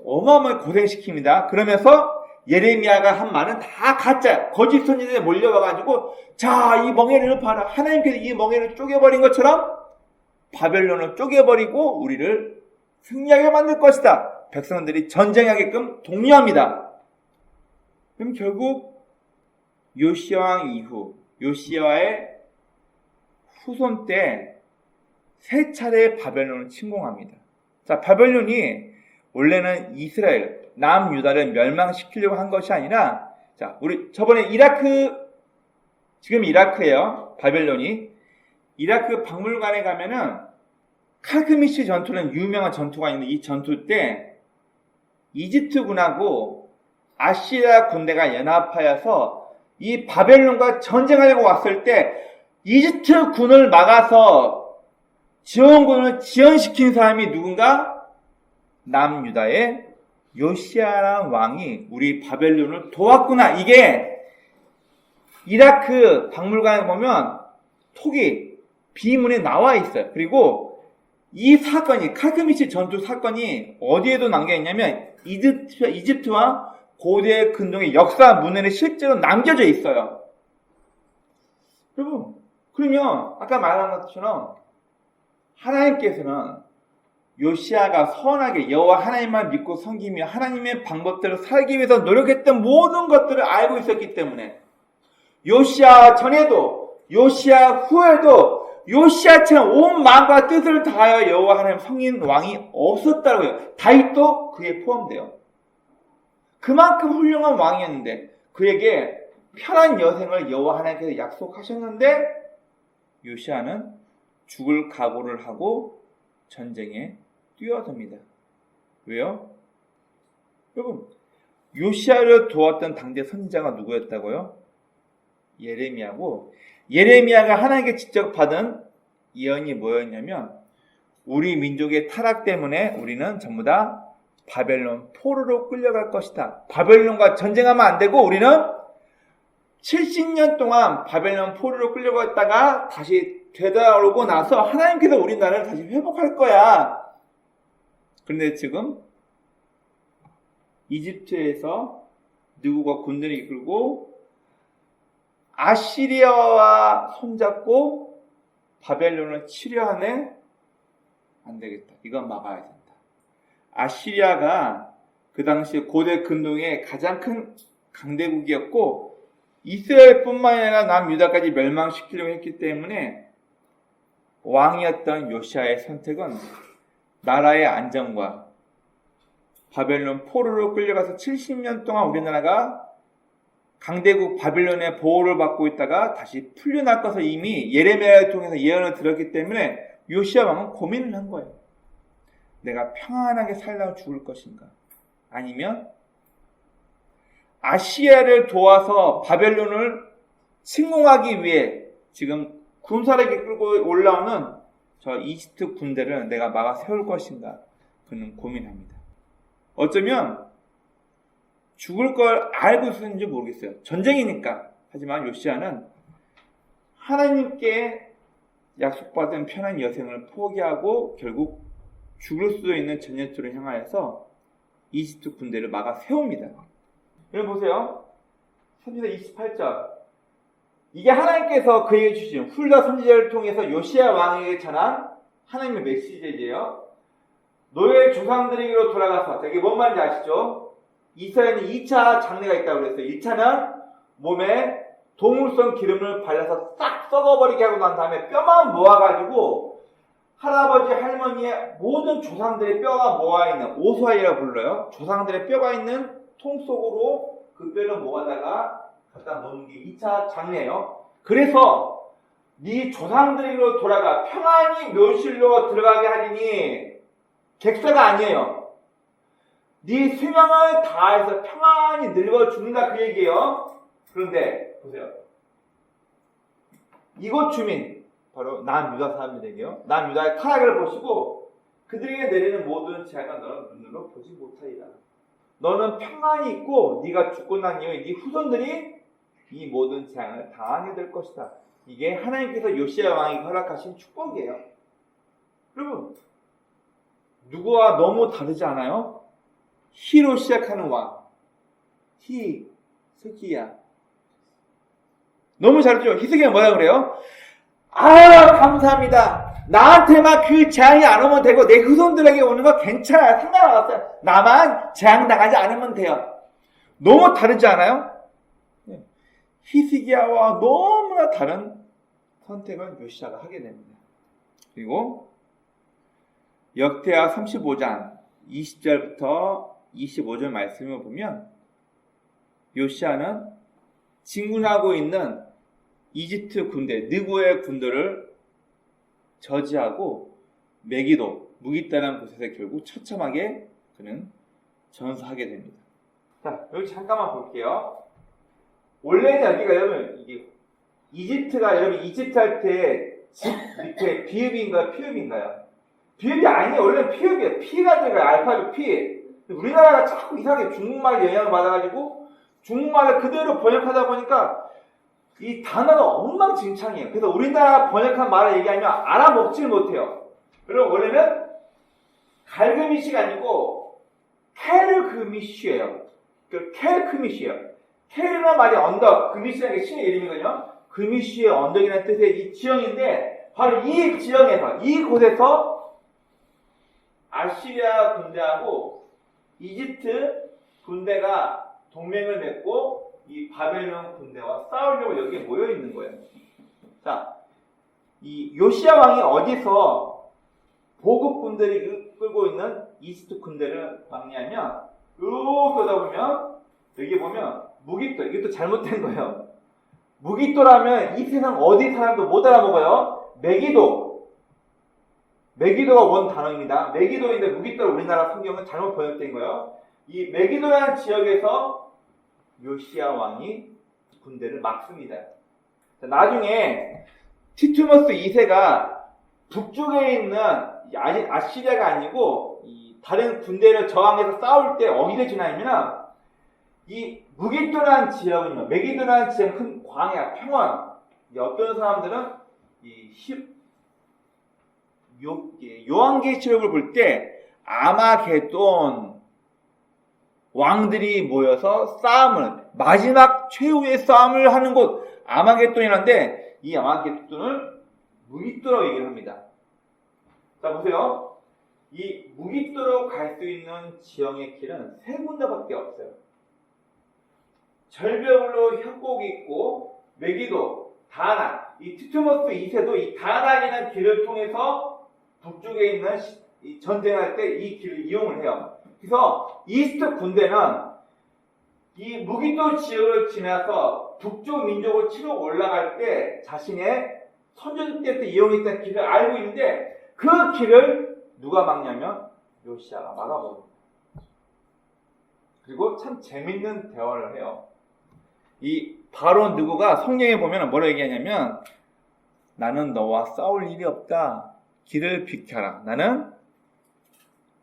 어마어마하게 고생시킵니다. 그러면서 예레미야가 한 말은 다 가짜야. 거짓 선지자들이 몰려와가지고 자, 이 멍에를 봐라. 하나님께서 이 멍에를 쪼개버린 것처럼 바벨론을 쪼개버리고 우리를 승리하게 만들 것이다. 백성들이 전쟁하게끔 독려합니다. 그럼 결국 요시야 왕 이후 요시야의 후손 때 세 차례 바벨론을 침공합니다. 자, 바벨론이 원래는 이스라엘, 남유다를 멸망시키려고 한 것이 아니라, 자, 우리 저번에 지금 이라크예요. 바벨론이. 이라크 박물관에 가면은 칼크미시 전투라는 유명한 전투가 있는데 이 전투 때 이집트군하고 아시리아 군대가 연합하여서 이 바벨론과 전쟁하려고 왔을 때 이집트 군을 막아서 지원군을 지원시킨 사람이 누군가? 남유다의 요시야라는 왕이 우리 바벨론을 도왔구나. 이게 이라크 박물관에 보면 톡이 비문에 나와 있어요. 그리고 이 사건이, 칼크미시 전투 사건이 어디에도 남겨있냐면 이집트와 고대 근동의 역사 문헌에 실제로 남겨져 있어요. 여러분, 그러면 아까 말한 것처럼 하나님께서는 요시야가 선하게 여호와 하나님만 믿고 섬기며 하나님의 방법대로 살기 위해서 노력했던 모든 것들을 알고 있었기 때문에 요시야 전에도 요시야 후에도 요시야처럼 온 마음과 뜻을 다하여 여호와 하나님 섬긴 왕이 없었다고 해요. 다윗도 그에 포함돼요. 그만큼 훌륭한 왕이었는데 그에게 편한 여생을 여호와 하나님께서 약속하셨는데 요시야는 죽을 각오를 하고 전쟁에 뛰어듭니다. 왜요? 여러분, 요시야를 도왔던 당대 선지자가 누구였다고요? 예레미야고, 예레미야가 하나님께 직접 받은 예언이 뭐였냐면 우리 민족의 타락 때문에 우리는 전부 다 바벨론 포로로 끌려갈 것이다. 바벨론과 전쟁하면 안 되고 우리는 70년 동안 바벨론 포로로 끌려갔다가 다시 되돌아오고 나서 하나님께서 우리 나라를 다시 회복할 거야. 그런데 지금 이집트에서 누구가 군대를 이끌고 아시리아와 손잡고 바벨론을 치려 하네? 안 되겠다. 이건 막아야 된다. 아시리아가 그 당시 고대 근동의 가장 큰 강대국이었고 이스라엘뿐만 아니라 남유다까지 멸망시키려고 했기 때문에 왕이었던 요시야의 선택은 나라의 안정과 바벨론 포로로 끌려가서 70년 동안 우리나라가 강대국 바벨론의 보호를 받고 있다가 다시 풀려날 것을 이미 예레미야를 통해서 예언을 들었기 때문에 요시야 왕은 고민을 한 거예요. 내가 평안하게 살다가 죽을 것인가? 아니면 아시리아를 도와서 바벨론을 침공하기 위해 지금 군사를 이끌고 올라오는 저 이집트 군대를 내가 막아 세울 것인가? 그는 고민합니다. 어쩌면 죽을 걸 알고 있었는지 모르겠어요. 전쟁이니까. 하지만 요시야는 하나님께 약속받은 편한 여생을 포기하고 결국 죽을 수도 있는 전쟁터를 향하여서 이집트 군대를 막아 세웁니다. 여러분 보세요. 3절 28절. 이게 하나님께서 그에게 주신 훌다 선지자를 통해서 요시야 왕에게 전한 하나님의 메시지예요. 너의 조상들에게로 돌아가서, 이게 뭔 말인지 아시죠? 이스라엘은 2차 장례가 있다고 그랬어요. 1차는 몸에 동물성 기름을 발라서 싹 썩어버리게 하고 난 다음에 뼈만 모아가지고 할아버지 할머니의 모든 조상들의 뼈가 모아있는, 오수아이라고 불러요. 조상들의 뼈가 있는 통 속으로 그 뼈를 모아다가 갖다 놓는 게 2차 장례예요. 그래서 네 조상들에게로 돌아가 평안히 묘실로 들어가게 하리니, 객사가 아니에요. 네 수명을 다해서 평안히 늙어 죽는다, 그 얘기예요. 그런데 보세요. 이곳 주민, 바로 남유다 사람들에게요. 남유다의 타락을 보시고 그들에게 내리는 모든 재앙을 너는 눈으로 보지 못하리라. 너는 평안히 있고 네가 죽고 난 이후에 네 후손들이 이 모든 재앙을 당하게 될 것이다. 이게 하나님께서 요시야 왕에게 허락하신 축복이에요. 여러분, 누구와 너무 다르지 않아요? 히로 시작하는 왕, 히스기야. 너무 잘했죠? 히스기야 뭐라 그래요? 아, 감사합니다. 나한테만 그 재앙이 안 오면 되고 내 후손들에게 오는 거 괜찮아요. 상관없어요. 나만 재앙 당하지 않으면 돼요. 너무 다르지 않아요? 히스기야와 너무나 다른 선택을 요시야가 하게 됩니다. 그리고 역대하 35장 20절부터 25절 말씀을 보면 요시야는 진군하고 있는 이집트 군대, 느고의 군대를 저지하고 메기도, 무기다라는 곳에서 결국 처참하게 그는 전사하게 됩니다. 자, 여기 잠깐만 볼게요. 원래 여기가 여러분, 이게 이집트가 여러분 이집트 할 때 집 밑에 비읍인가요? 피읍인가요? 비읍이 아니에요. 원래는 피읍이에요. 피가 들어가요. 알파벳 피. 우리나라가 자꾸 이상하게 중국말 영향을 받아가지고 중국말을 그대로 번역하다 보니까 이 단어가 엉망진창이에요. 그래서 우리나라 번역한 말을 얘기하면 알아먹질 못해요. 그리고 원래는 갈그미시가 아니고 케르그미시예요. 그 케르크미시예요. 케르는 말이 언덕, 그미시라는 게 신의 이름이거든요. 그미시의 언덕이라는 뜻의 이 지형인데 바로 이 지형에서, 이곳에서 아시리아 군대하고 이집트 군대가 동맹을 맺고 이 바벨론 군대와 싸우려고 여기에 모여 있는 거예요. 자, 이 요시야 왕이 어디서 보급 군대를 끌고 있는 이집트 군대를 막냐면, 쭉 그러다 보면 여기 보면 무기토, 이게 또 잘못된 거예요. 무기토라면 이 세상 어디 사람도 못 알아먹어요. 메기도. 메기도가 원 단어입니다. 메기도인데 무기토를 우리나라 성경은 잘못 번역된 거예요. 이 메기도라는 지역에서 요시야 왕이 군대를 막습니다. 자, 나중에 티투머스 2세가 북쪽에 있는 아시리아가 아니고 이 다른 군대를 저항해서 싸울 때 어디를 지나냐면 이 무기토라는 지역은요, 메기도라는 지역은 큰 광야, 평원. 어떤 사람들은 요한계시록을 볼 때 아마게돈 왕들이 모여서 싸움을, 마지막 최후의 싸움을 하는 곳 아마게돈이라는데, 이 아마게돈을 무기토라고 얘기를 합니다. 자, 보세요. 이 무기토로 갈 수 있는 지형의 길은 세 군데밖에 없어요. 절벽으로 협곡이 있고, 메기도, 다낙, 이 티투머스 2세도 이 다낙이라는 길을 통해서 북쪽에 있는 이 전쟁할 때 이 길을 이용을 해요. 그래서 이스트 군대는 이 무기토 지역을 지나서 북쪽 민족을 치러 올라갈 때 자신의 선조들 때부터 이용했던 길을 알고 있는데 그 길을 누가 막냐면 요시야가 막아버립니다. 그리고 참 재밌는 대화를 해요. 이 바로 느고가 성경에 보면 뭐라고 얘기하냐면 나는 너와 싸울 일이 없다. 길을 비켜라. 나는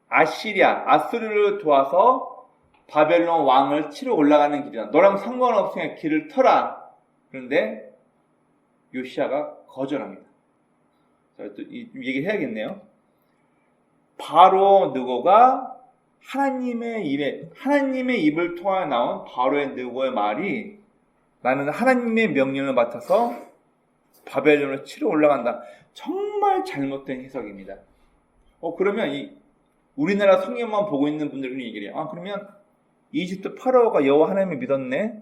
아수르를 도와서 바벨론 왕을 치러 올라가는 길이다. 너랑 상관없으니까 길을 터라. 그런데 요시야가 거절합니다. 자, 또 얘기를 해야겠네요. 바로 느고가 하나님의 입을 통해 나온 바로의 느고의 말이 나는 하나님의 명령을 맡아서 바벨론을 치러 올라간다. 정말 잘못된 해석입니다. 그러면 우리나라 성경만 보고 있는 분들은 얘기를 해요. 그러면 이집트 파라오가 여호와 하나님을 믿었네?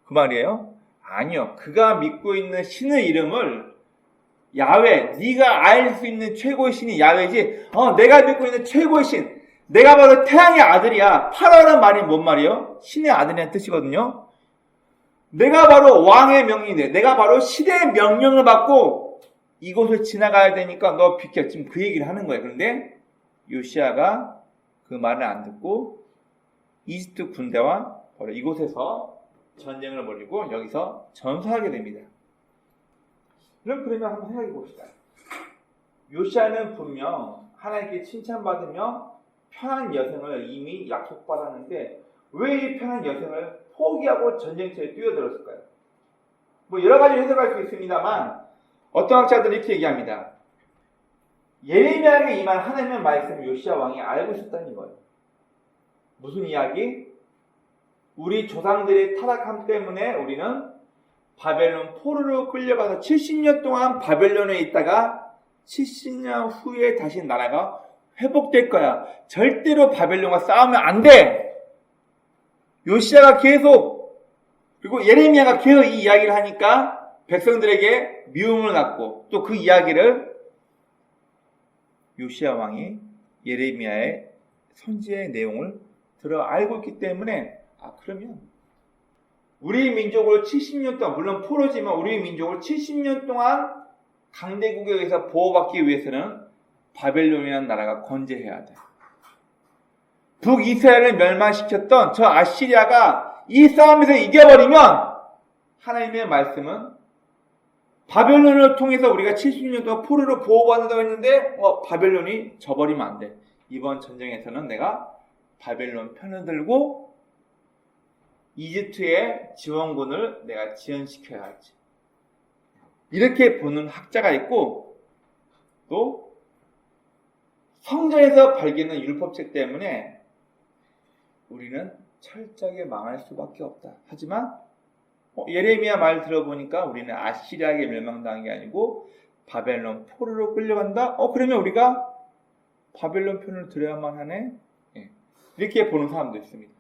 그 말이에요? 아니요. 그가 믿고 있는 신의 이름을 야훼, 네가 알 수 있는 최고의 신이 야훼지. 내가 믿고 있는 최고의 신, 내가 바로 태양의 아들이야. 파라오란 말이 뭔 말이에요? 신의 아들이라는 뜻이거든요. 내가 바로 왕의 명령인데, 내가 바로 시대의 명령을 받고 이곳을 지나가야 되니까 너 비켜. 지금 그 얘기를 하는 거예요. 그런데 요시야가 그 말을 안 듣고 이집트 군대와 바로 이곳에서 전쟁을 벌이고 여기서 전사하게 됩니다. 그러면 한번 생각해 봅시다. 요시야는 분명 하나님께 칭찬받으며 편한 여생을 이미 약속받았는데 왜 이 편한 여생을 포기하고 전쟁터에 뛰어들었을까요? 여러 가지 해석할 수 있습니다만 어떤 학자들은 이렇게 얘기합니다. 예레미야에게 임한 하나님의 말씀을 요시야 왕이 알고 있었다는 거예요. 무슨 이야기? 우리 조상들의 타락함 때문에 우리는 바벨론 포로로 끌려가서 70년 동안 바벨론에 있다가 70년 후에 다시 나라가 회복될 거야. 절대로 바벨론과 싸우면 안 돼. 요시야가 계속, 그리고 예레미야가 계속 이 이야기를 하니까 백성들에게 미움을 갖고 또 그 이야기를 요시야 왕이 예레미야의 선지의 내용을 들어 알고 있기 때문에 그러면 우리 민족을 70년 동안, 물론 포로지만 우리 민족을 70년 동안 강대국에 의해서 보호받기 위해서는 바벨론이라는 나라가 건재해야 돼. 북이스라엘을 멸망시켰던 저 아시리아가 이 싸움에서 이겨버리면 하나님의 말씀은 바벨론을 통해서 우리가 70년 동안 포로로 보호받는다고 했는데 바벨론이 져버리면 안 돼. 이번 전쟁에서는 내가 바벨론 편을 들고 이집트의 지원군을 내가 지원시켜야 할지. 이렇게 보는 학자가 있고 또 성전에서 발견한 율법책 때문에 우리는 철저하게 망할 수밖에 없다. 하지만 예레미야 말 들어보니까 우리는 아시리아에게 멸망당한 게 아니고 바벨론 포로로 끌려간다? 그러면 우리가 바벨론 편을 들어야만 하네? 이렇게 보는 사람도 있습니다.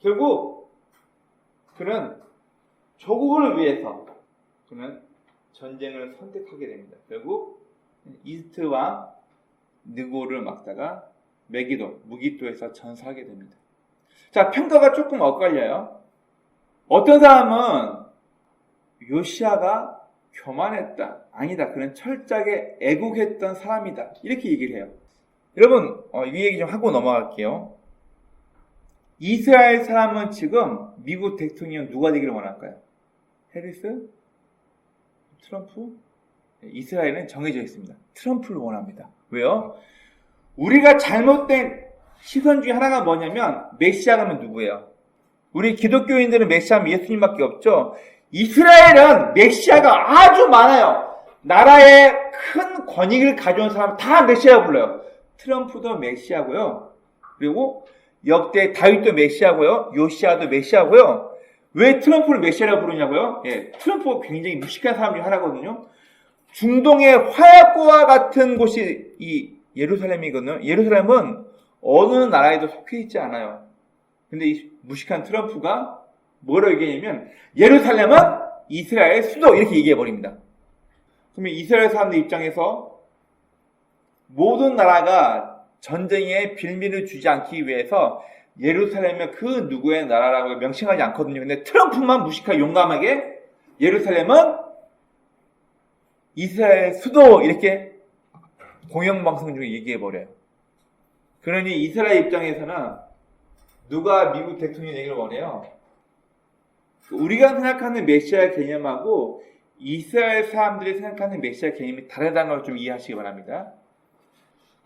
결국 그는 조국을 위해서 그는 전쟁을 선택하게 됩니다. 결국 이집트 왕 느고를 막다가 무기토에서 전사하게 됩니다. 자, 평가가 조금 엇갈려요. 어떤 사람은 요시야가 교만했다. 아니다. 그는 철저하게 애국했던 사람이다. 이렇게 얘기를 해요. 여러분, 이 얘기 좀 하고 넘어갈게요. 이스라엘 사람은 지금 미국 대통령 누가 되기를 원할까요? 해리스? 트럼프? 이스라엘은 정해져 있습니다. 트럼프를 원합니다. 왜요? 우리가 잘못된 시선 중에 하나가 뭐냐면 메시아가 하면 누구예요? 우리 기독교인들은 메시아는 예수님밖에 없죠. 이스라엘은 메시아가 아주 많아요. 나라의 큰 권익을 가져온 사람 다 메시아 불러요. 트럼프도 메시아고요. 그리고 역대 다윗도 메시아고요. 요시야도 메시아고요. 왜 트럼프를 메시아라고 부르냐고요? 트럼프가 굉장히 무식한 사람 중에 하나거든요. 중동의 화약고와 같은 곳이 이 예루살렘이거든요. 예루살렘은 어느 나라에도 속해 있지 않아요. 근데 이 무식한 트럼프가 뭐라고 얘기하냐면 예루살렘은 이스라엘 수도 이렇게 얘기해버립니다. 그러면 이스라엘 사람들 입장에서 모든 나라가 전쟁에 빌미를 주지 않기 위해서 예루살렘은 그 누구의 나라라고 명칭하지 않거든요. 근데 트럼프만 무식하게 용감하게 예루살렘은 이스라엘 수도 이렇게 공영방송 중에 얘기해버려요. 그러니 이스라엘 입장에서는 누가 미국 대통령 얘기를 원해요? 우리가 생각하는 메시아 개념하고 이스라엘 사람들이 생각하는 메시아 개념이 다르다는 걸 좀 이해하시기 바랍니다.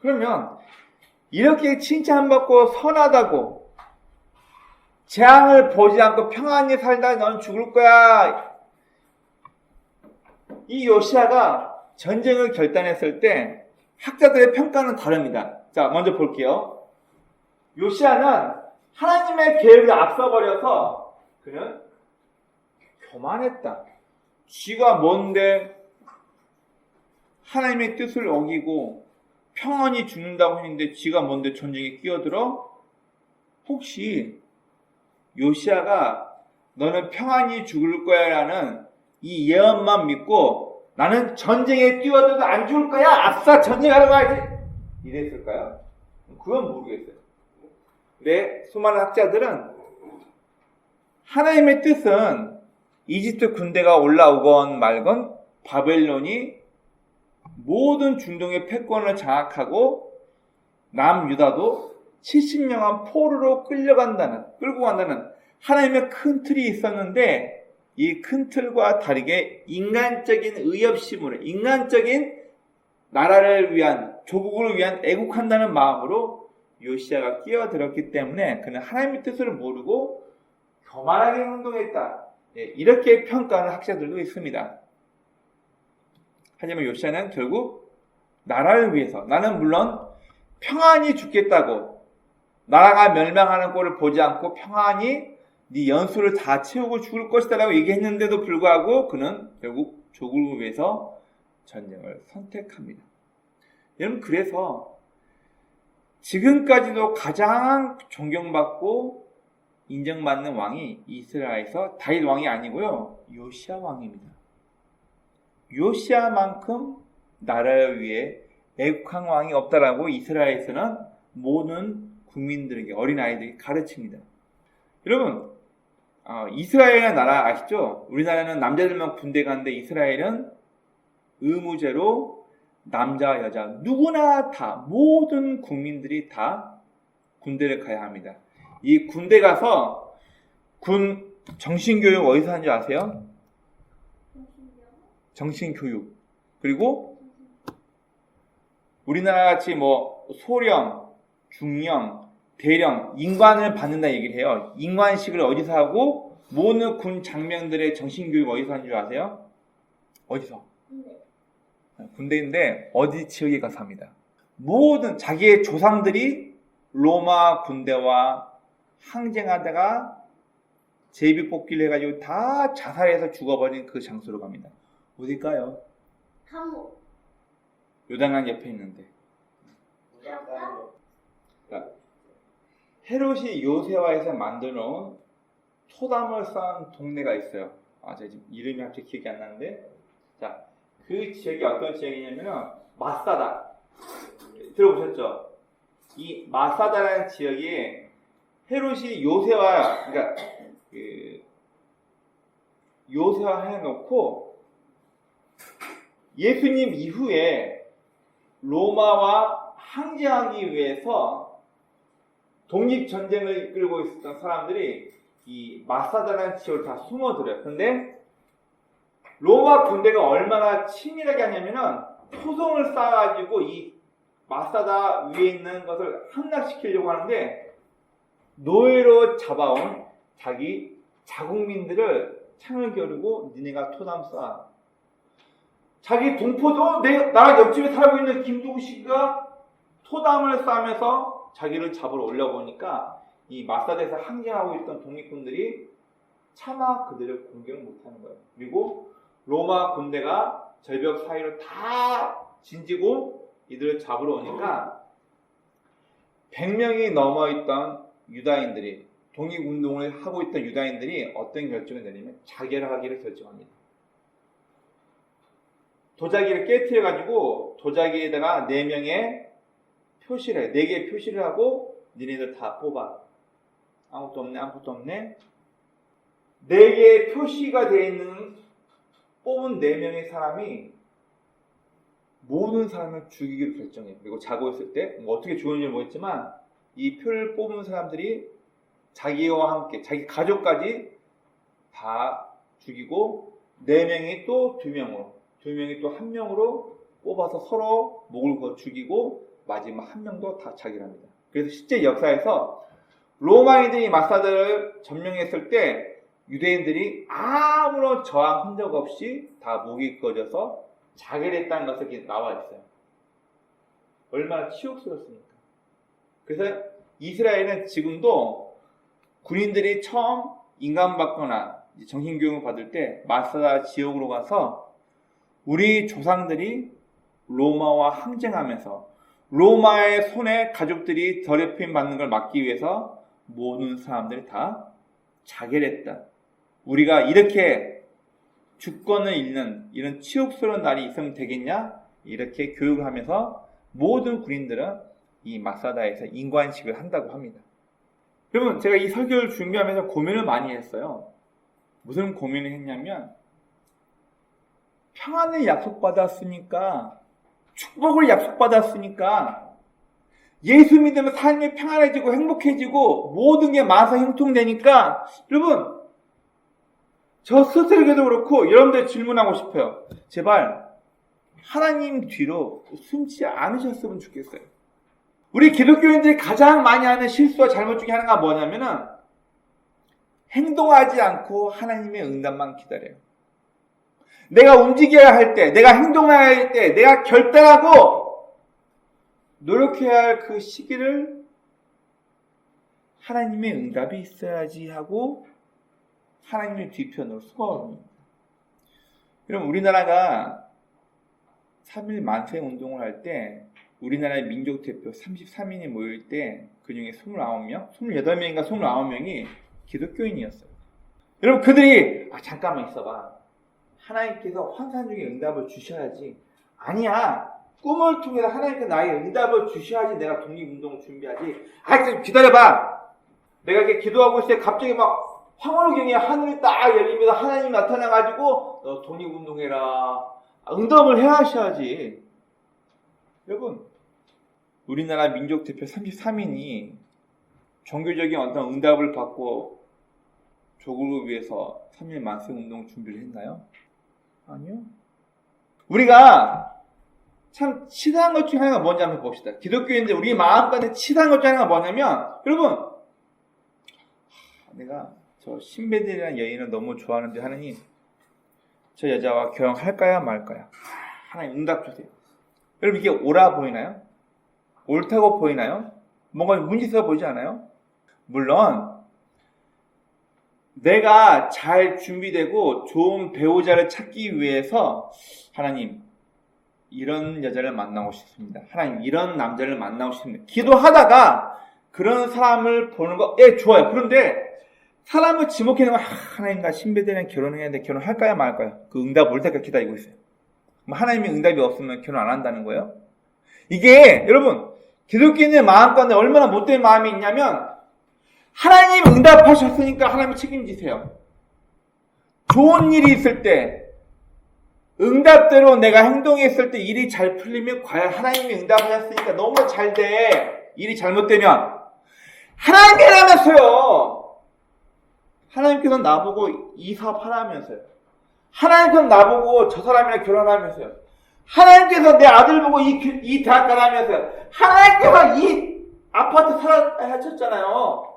그러면 이렇게 칭찬받고 선하다고 재앙을 보지 않고 평안히 살다 넌 죽을 거야. 이 요시아가 전쟁을 결단했을 때 학자들의 평가는 다릅니다. 자, 먼저 볼게요. 요시아는 하나님의 계획을 앞서버려서 그는 교만했다. 쥐가 뭔데 하나님의 뜻을 어기고 평안히 죽는다고 했는데 쥐가 뭔데 전쟁에 끼어들어? 혹시 요시아가 너는 평안히 죽을 거야 라는 이 예언만 믿고 나는 전쟁에 뛰어들어도 안 죽을 거야, 아싸 전쟁하러 가야지 이랬을까요? 그건 모르겠어요. 근데 수많은 학자들은 하나님의 뜻은 이집트 군대가 올라오건 말건 바벨론이 모든 중동의 패권을 장악하고 남유다도 70년간 포로로 끌고 간다는 하나님의 큰 틀이 있었는데 이 큰 틀과 다르게 인간적인 의협심으로 인간적인 나라를 위한 조국을 위한 애국한다는 마음으로 요시아가 끼어들었기 때문에 그는 하나님의 뜻을 모르고 교만하게 행동했다. 이렇게 평가하는 학자들도 있습니다. 하지만 요시아는 결국 나라를 위해서 나는 물론 평안히 죽겠다고 나라가 멸망하는 꼴을 보지 않고 평안히 네 연수를 다 채우고 죽을 것이다 라고 얘기했는데도 불구하고 그는 결국 조국을 위해서 전쟁을 선택합니다. 여러분, 그래서 지금까지도 가장 존경받고 인정받는 왕이 이스라엘에서 다윗 왕이 아니고요, 요시아 왕입니다. 요시아만큼 나라를 위해 애국한 왕이 없다라고 이스라엘에서는 모든 국민들에게, 어린아이들에게 가르칩니다. 여러분, 이스라엘이라는 나라 아시죠? 우리나라는 남자들만 군대 가는데 이스라엘은 의무제로 남자, 여자 누구나 다 모든 국민들이 다 군대를 가야 합니다. 이 군대 가서 군 정신교육 어디서 하는지 아세요? 정신교육. 그리고 우리나라 같이 소령, 중령, 대령, 인관을 받는다 얘기를 해요. 인관식을 어디서 하고 모든 군 장병들의 정신교육 어디서 하는 줄 아세요? 어디서? 군대인데 어디 지역에 가서 합니다. 모든 자기의 조상들이 로마 군대와 항쟁하다가 제비뽑기를 해가지고 다 자살해서 죽어버린 그 장소로 갑니다. 어딜까요? 한국. 요단강 옆에 있는데. 헤롯이 요새화에서 만들어놓은 토담을 쌓은 동네가 있어요. 제가 지금 이름이 갑자기 기억이 안 나는데, 자, 그 지역이 어떤 지역이냐면은 마사다. 들어보셨죠? 이 마사다라는 지역이 헤롯이 요새화, 그러니까 요새화 해놓고 예수님 이후에 로마와 항쟁하기 위해서 독립전쟁을 이끌고 있었던 사람들이 이 마사다라는 지역을 다 숨어들어요. 근데 로마 군대가 얼마나 치밀하게 하냐면은 토성을 쌓아가지고 이 마사다 위에 있는 것을 함락시키려고 하는데 노예로 잡아온 자기 자국민들을 창을 겨루고 니네가 토담 쌓아. 자기 동포도 나랑 옆집에 살고 있는 김두구 씨가 토담을 쌓으면서 자기를 잡으러 올려보니까 이 마사다에서 항쟁하고 있던 독립군들이 차마 그들을 공격을 못하는 거예요. 그리고 로마 군대가 절벽 사이로 다 진지고 이들을 잡으러 오니까 100명이 넘어 있던 유다인들이, 독립운동을 하고 있던 유다인들이 어떤 결정을 내리면 자결하기를 결정합니다. 도자기를 깨트려가지고 도자기에다가 4명의 표시를 해. 4개의 표시를 하고 니네들 다 뽑아. 아무것도 없네. 4개의 표시가 되어 있는 뽑은 4명의 사람이 모든 사람을 죽이기로 결정해요. 그리고 자고 있을 때 어떻게 죽었는지 모르겠지만 이 표를 뽑은 사람들이 자기와 함께 자기 가족까지 다 죽이고 4명이 또 2명으로, 2명이 또 1명으로 뽑아서 서로 목을 죽이고 마지막 1명도 다 자결합니다. 그래서 실제 역사에서 로마인들이 마사다를 점령했을 때 유대인들이 아무런 저항 흔적 없이 다 목이 꺼져서 자결했다는 것이 나와 있어요. 얼마나 치욕스럽습니까? 그래서 이스라엘은 지금도 군인들이 처음 인감받거나 정신교육을 받을 때 마사다 지역으로 가서 우리 조상들이 로마와 항쟁하면서 로마의 손에 가족들이 더럽힘 받는 걸 막기 위해서 모든 사람들이 다 자결했다. 우리가 이렇게 주권을 잃는 이런 치욕스러운 날이 있으면 되겠냐? 이렇게 교육을 하면서 모든 군인들은 이 마사다에서 인관식을 한다고 합니다. 여러분, 제가 이 설교를 준비하면서 고민을 많이 했어요. 무슨 고민을 했냐면, 평안을 약속받았으니까, 축복을 약속받았으니까, 예수 믿으면 삶이 평안해지고 행복해지고 모든 게 마서 형통되니까, 여러분, 저 스스로에게도 그렇고 여러분들 질문하고 싶어요. 제발 하나님 뒤로 숨지 않으셨으면 좋겠어요. 우리 기독교인들이 가장 많이 하는 실수와 잘못 중에 하나가 뭐냐면은 행동하지 않고 하나님의 응답만 기다려요. 내가 움직여야 할 때, 내가 행동해야 할 때, 내가 결단하고 노력해야 할 그 시기를 하나님의 응답이 있어야지 하고 하나님의 뒤편으로 숨어갑니다. 여러분, 우리나라가 3.1 만세 운동을 할 때 우리나라의 민족 대표 33인이 모일 때 그중에 29명, 28명인가 29명이 기독교인이었어요. 여러분, 그들이 잠깐만 있어봐. 하나님께서 환상 중에 응답을 주셔야지. 아니야. 꿈을 통해서 하나님께서 나에게 응답을 주셔야지 내가 독립운동을 준비하지. 좀 기다려봐. 내가 이렇게 기도하고 있을 때 갑자기 막 황홀경에 하늘이 딱 열리면서 하나님이 나타나가지고 너 독립운동해라. 응답을 해야 하셔야지. 여러분, 우리나라 민족 대표 33인이 종교적인 어떤 응답을 받고 조국을 위해서 3.1 만세 운동 준비를 했나요? 아니요. 우리가 참 치사한 것 중에 하나가 뭔지 한번 봅시다. 기독교인들 우리 마음가운데 치사한 것 중에 하나가 뭐냐면, 여러분, 내가 저 신베델이라는 여인을 너무 좋아하는데 하나님, 저 여자와 결혼할까요 말까요? 하나님 응답 주세요. 여러분, 이게 옳아 보이나요? 옳다고 보이나요? 뭔가 문제 있어 보이지 않아요? 물론 내가 잘 준비되고 좋은 배우자를 찾기 위해서 하나님, 이런 여자를 만나고 싶습니다. 하나님, 이런 남자를 만나고 싶습니다. 기도하다가 그런 사람을 보는 거 좋아요. 그런데 사람을 지목해내면 하나님, 나 신베델이랑 결혼해야 되는데 결혼할까요 말까요? 그 응답 올 때까지 기다리고 있어요. 하나님의 응답이 없으면 결혼 안 한다는 거예요? 이게 여러분, 기독교인의 마음 가운데 얼마나 못된 마음이 있냐면, 하나님 응답하셨으니까 하나님이 책임지세요. 좋은 일이 있을 때, 응답대로 내가 행동했을 때 일이 잘 풀리면 과연 하나님이 응답하셨으니까 너무 잘 돼. 일이 잘못되면 하나님이라면서요. 하나님께서 나보고 이 사업 하라면서요. 하나님께서 나보고 저 사람이랑 결혼하면서요. 하나님께서 내 아들 보고 이 대학 가라면서요. 하나님께서 이 아파트 사라 하셨잖아요.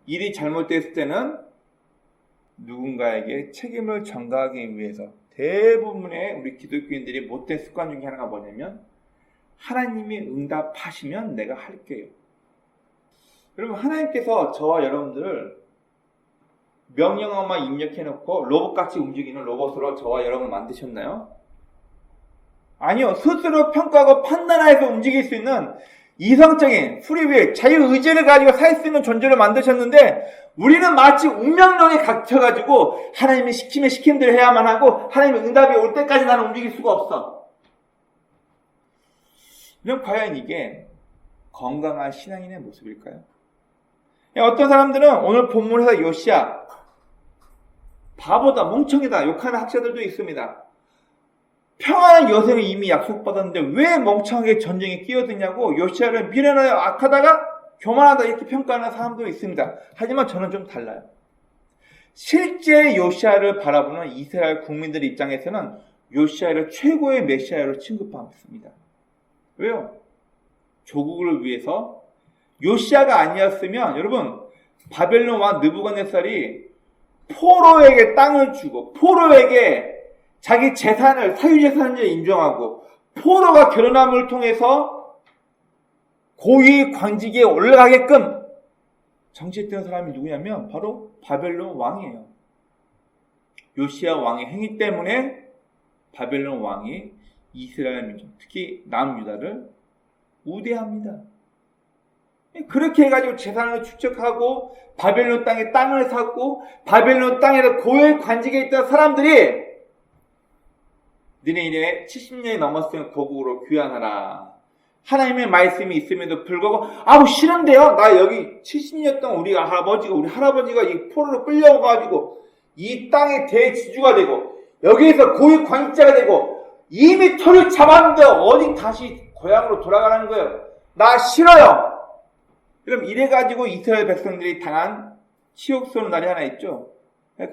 일이 잘못됐을 때는 누군가에게 책임을 전가하기 위해서 대부분의 우리 기독교인들이 못된 습관 중에 하나가 뭐냐면, 하나님이 응답하시면 내가 할게요. 여러분, 하나님께서 저와 여러분들을 명령어만 입력해놓고 로봇같이 움직이는 로봇으로 저와 여러분을 만드셨나요? 아니요. 스스로 평가하고 판단해서 움직일 수 있는 이성적인 프리윌, 자유의지를 가지고 살 수 있는 존재를 만드셨는데, 우리는 마치 운명론에 갇혀가지고 하나님이 시키면 시킨 대로 해야만 하고 하나님의 응답이 올 때까지 나는 움직일 수가 없어. 그럼 과연 이게 건강한 신앙인의 모습일까요? 어떤 사람들은 오늘 본문에서 요시야 바보다, 멍청이다 욕하는 학자들도 있습니다. 평안한 여생을 이미 약속받았는데 왜 멍청하게 전쟁에 끼어드냐고 요시야를 미련하여 악하다가 교만하다 이렇게 평가하는 사람도 있습니다. 하지만 저는 좀 달라요. 실제 요시아를 바라보는 이스라엘 국민들 입장에서는 요시아를 최고의 메시아로 취급합니다. 왜요? 조국을 위해서 요시아가 아니었으면 여러분 바벨론 왕 느부갓네살이 포로에게 땅을 주고 포로에게 자기 재산을 사유재산을 인정하고 포로가 결혼함을 통해서 고위 관직에 올라가게끔 정치했던 사람이 누구냐면 바로 바벨론 왕이에요. 요시아 왕의 행위 때문에 바벨론 왕이 이스라엘 민족, 특히 남유다를 우대합니다. 그렇게 해가지고 재산을 축적하고 바벨론 땅에 땅을 샀고 바벨론 땅에서 고위 관직에 있던 사람들이 너네 이제 70년이 넘었으면 고국으로 귀환하라. 하나님의 말씀이 있음에도 불구하고 아우 싫은데요. 나 여기 70년 동안 우리 할아버지가 이 포로로 끌려가가지고 이 땅의 대지주가 되고 여기에서 고위 관직자가 되고 이미 터를 잡았는데 어디 다시 고향으로 돌아가라는 거예요. 나 싫어요. 그럼 이래가지고 이스라엘 백성들이 당한 치욕스러운 날이 하나 있죠.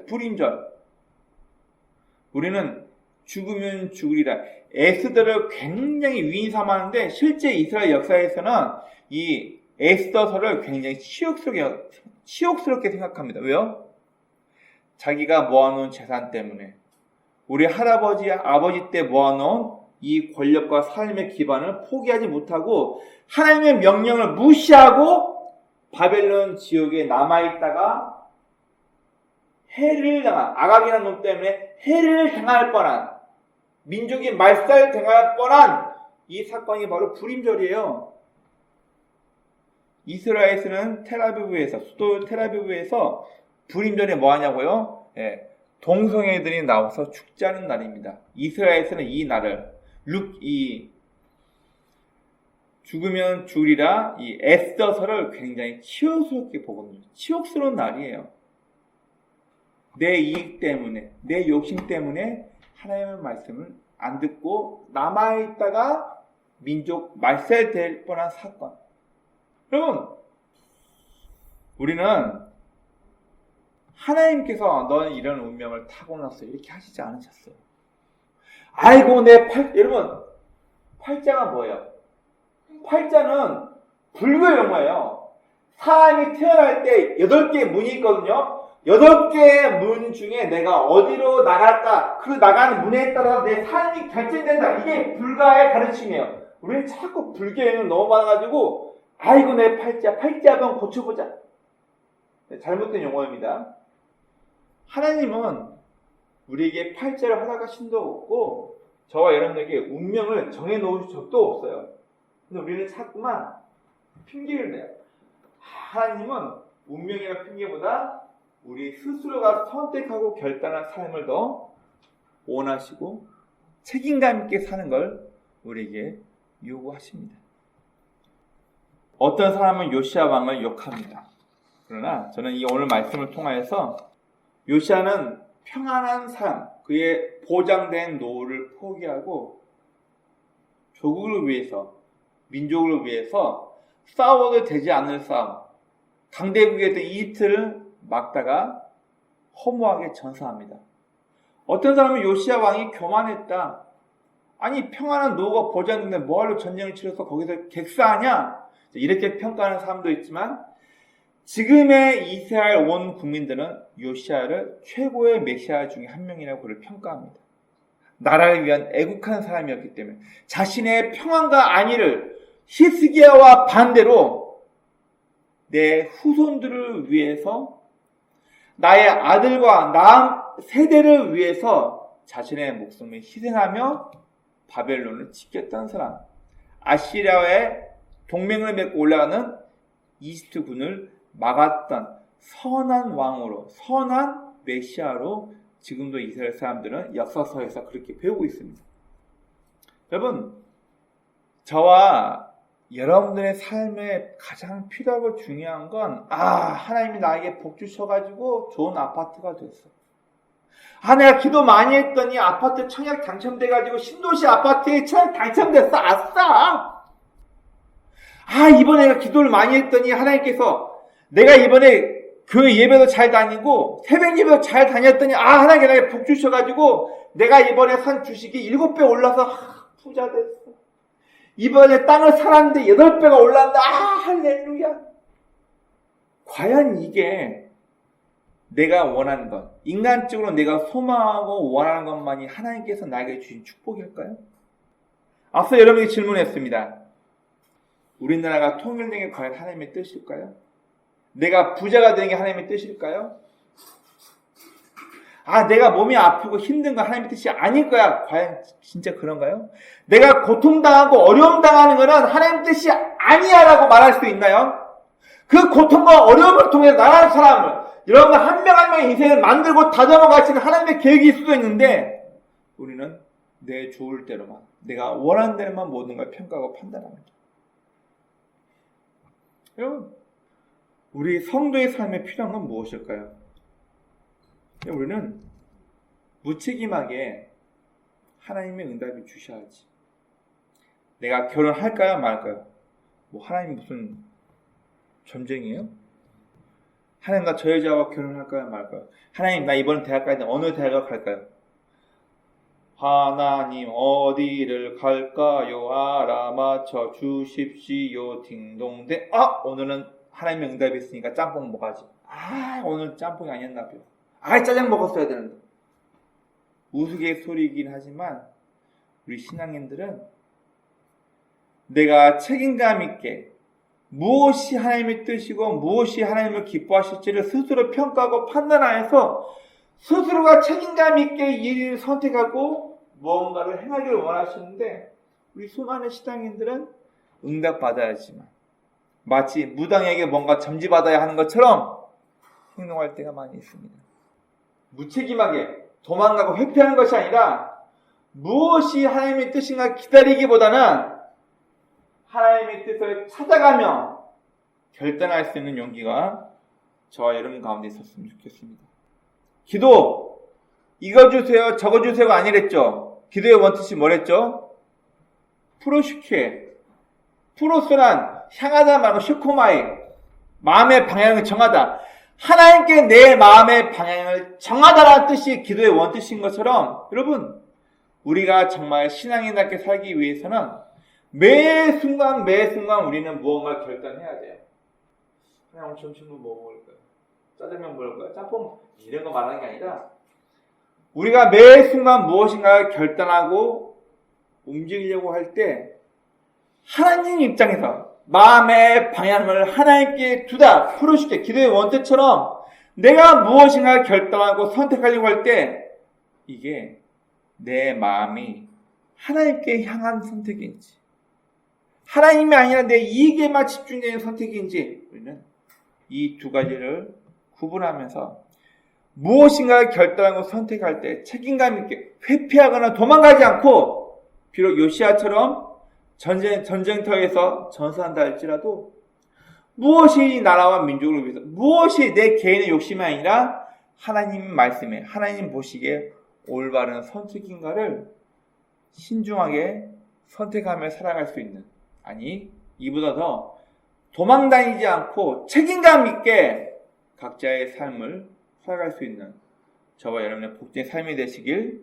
불임절. 우리는 죽으면 죽으리라. 에스더를 굉장히 위인 삼았는데 실제 이스라엘 역사에서는 이 에스더서를 굉장히 치욕스럽게 생각합니다. 왜요? 자기가 모아놓은 재산 때문에 우리 할아버지, 아버지 때 모아놓은 이 권력과 삶의 기반을 포기하지 못하고 하나님의 명령을 무시하고 바벨론 지옥에 남아있다가 해를 당한, 아각이라는 놈 때문에 해를 당할 뻔한, 민족이 말살당할 뻔한 이 사건이 바로 불임절이에요. 이스라엘에서는 수도 텔아비브에서 불임절에 뭐 하냐고요? 동성애들이 나와서 축제하는 날입니다. 이스라엘에서는 이 날을 죽으면 죽으리라 이 에스더서를 굉장히 치욕스럽게 보거든요. 치욕스러운 날이에요. 내 이익 때문에, 내 욕심 때문에 하나님의 말씀을 안 듣고 남아있다가 민족 말살될 뻔한 사건. 여러분, 우리는 하나님께서 너는 이런 운명을 타고났어 이렇게 하시지 않으셨어요. 아이고 여러분 팔자가 뭐예요? 팔자는 불교의 용어예요. 사람이 태어날 때 8개의 문이 있거든요. 8개의 문 중에 내가 어디로 나갈까 그 나가는 문에 따라서 내 삶이 결정된다. 이게 불가의 가르침이에요. 우리는 자꾸 불교에는 너무 많아가지고 아이고 내 팔자 한번 고쳐보자. 잘못된 용어입니다. 하나님은 우리에게 팔자를 허락하신 적도 없고 저와 여러분에게 운명을 정해놓으신 적도 없어요. 근데 우리는 자꾸만 핑계를 내요. 하나님은 운명이나 핑계보다 우리 스스로가 선택하고 결단한 삶을 더 원하시고 책임감 있게 사는 걸 우리에게 요구하십니다. 어떤 사람은 요시아 왕을 욕합니다. 그러나 저는 이 오늘 말씀을 통하여서 요시아는 평안한 삶, 그의 보장된 노후를 포기하고 조국을 위해서, 민족을 위해서 싸워도 되지 않을 싸움, 강대국의 이틀을 막다가 허무하게 전사합니다. 어떤 사람은 요시아 왕이 교만했다. 아니 평안한 노후가 보장됐는데 뭐하러 전쟁을 치러서 거기서 객사하냐? 이렇게 평가하는 사람도 있지만 지금의 이스라엘 온 국민들은 요시아를 최고의 메시아 중에 한 명이라고 그를 평가합니다. 나라를 위한 애국한 사람이었기 때문에 자신의 평안과 안위를 히스기야와 반대로 내 후손들을 위해서 나의 아들과 다음 세대를 위해서 자신의 목숨을 희생하며 바벨론을 지켰던 사람, 아시리아와의 동맹을 맺고 올라가는 이집트 군을 막았던 선한 왕으로, 선한 메시아로 지금도 이스라엘 사람들은 역사서에서 그렇게 배우고 있습니다. 여러분, 저와 여러분들의 삶에 가장 필요하고 중요한 건 하나님이 나에게 복 주셔가지고 좋은 아파트가 됐어. 내가 기도 많이 했더니 아파트 청약 당첨돼가지고 신도시 아파트에 청약 당첨됐어. 아싸! 이번에 내가 기도를 많이 했더니 하나님께서 내가 이번에 교회 예배도 잘 다니고 새벽 예배도 잘 다녔더니 하나님께 나에게 복 주셔가지고 내가 이번에 산 주식이 7배 올라서 부자 됐어. 이번에 땅을 살았는데 8배가 올랐는데 할렐루야. 과연 이게 내가 원하는 것, 인간적으로 내가 소망하고 원하는 것만이 하나님께서 나에게 주신 축복일까요? 앞서 여러분에게 질문했습니다. 우리나라가 통일되는 게 과연 하나님의 뜻일까요? 내가 부자가 되는 게 하나님의 뜻일까요? 내가 몸이 아프고 힘든 건 하나님의 뜻이 아닐 거야. 과연 진짜 그런가요? 내가 고통당하고 어려움 당하는 것은 하나님의 뜻이 아니야 라고 말할 수 있나요? 그 고통과 어려움을 통해 나라는 사람을, 여러분 한 명 한 명의 인생을 만들고 다듬어 가시는 하나님의 계획이 있을 수도 있는데 우리는 내 좋을 대로만, 내가 원하는 대로만 모든 걸 평가하고 판단합니다. 여러분, 우리 성도의 삶에 필요한 건 무엇일까요? 우리는 무책임하게 하나님의 응답을 주셔야지. 내가 결혼할까요 말까요? 하나님 무슨 전쟁이에요? 하나님과 저 여자와 결혼할까요 말까요? 하나님 나 이번 대학 가야 돼. 어느 대학을 갈까요? 하나님 어디를 갈까요? 알아맞혀 주십시오. 딩동댕. 오늘은 하나님의 응답이 있으니까 짬뽕 먹어야지. 오늘 짬뽕이 아니었나 봐요. 짜장 먹었어야 되는데. 우스갯소리이긴 하지만 우리 신앙인들은 내가 책임감 있게 무엇이 하나님의 뜻이고 무엇이 하나님을 기뻐하실지를 스스로 평가하고 판단하여서 스스로가 책임감 있게 일을 선택하고 무언가를 행하기를 원하시는데 우리 수많은 신앙인들은 응답받아야지만 마치 무당에게 뭔가 점지받아야 하는 것처럼 행동할 때가 많이 있습니다. 무책임하게 도망가고 회피하는 것이 아니라 무엇이 하나님의 뜻인가 기다리기보다는 하나님의 뜻을 찾아가며 결단할 수 있는 용기가 저와 여러분 가운데 있었으면 좋겠습니다. 기도 이거 주세요 저거 주세요가 아니랬죠. 기도의 원뜻이 뭐랬죠? 프로슈케, 프로스란 향하다 말고 슈코마이, 마음의 방향을 정하다. 하나님께 내 마음의 방향을 정하다라는 뜻이 기도의 원뜻인 것처럼 여러분 우리가 정말 신앙인답게 살기 위해서는 매 순간 우리는 무언가를 결단해야 돼요. 그냥 점심은 뭐 먹을까요? 짜장면 먹을까요? 짬뽕 이런 거 말하는 게 아니라 우리가 매 순간 무엇인가를 결단하고 움직이려고 할 때 하나님 입장에서 마음의 방향을 하나님께 두다. 프로쉽게 기도의 원뜻처럼 내가 무엇인가 결단하고 선택하려고 할 때 이게 내 마음이 하나님께 향한 선택인지 하나님이 아니라 내 이익에만 집중되는 선택인지 우리는 이 두 가지를 구분하면서 무엇인가 결단하고 선택할 때 책임감 있게 회피하거나 도망가지 않고 비록 요시야처럼 전쟁터에서 전사한다 할지라도 무엇이 나라와 민족을 위해서 무엇이 내 개인의 욕심이 아니라 하나님 말씀에 하나님 보시기에 올바른 선택인가를 신중하게 선택하며 살아갈 수 있는 아니 이보다 더 도망다니지 않고 책임감 있게 각자의 삶을 살아갈 수 있는 저와 여러분의 복된 삶이 되시길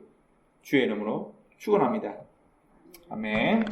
주의 이름으로 축원합니다. 아멘.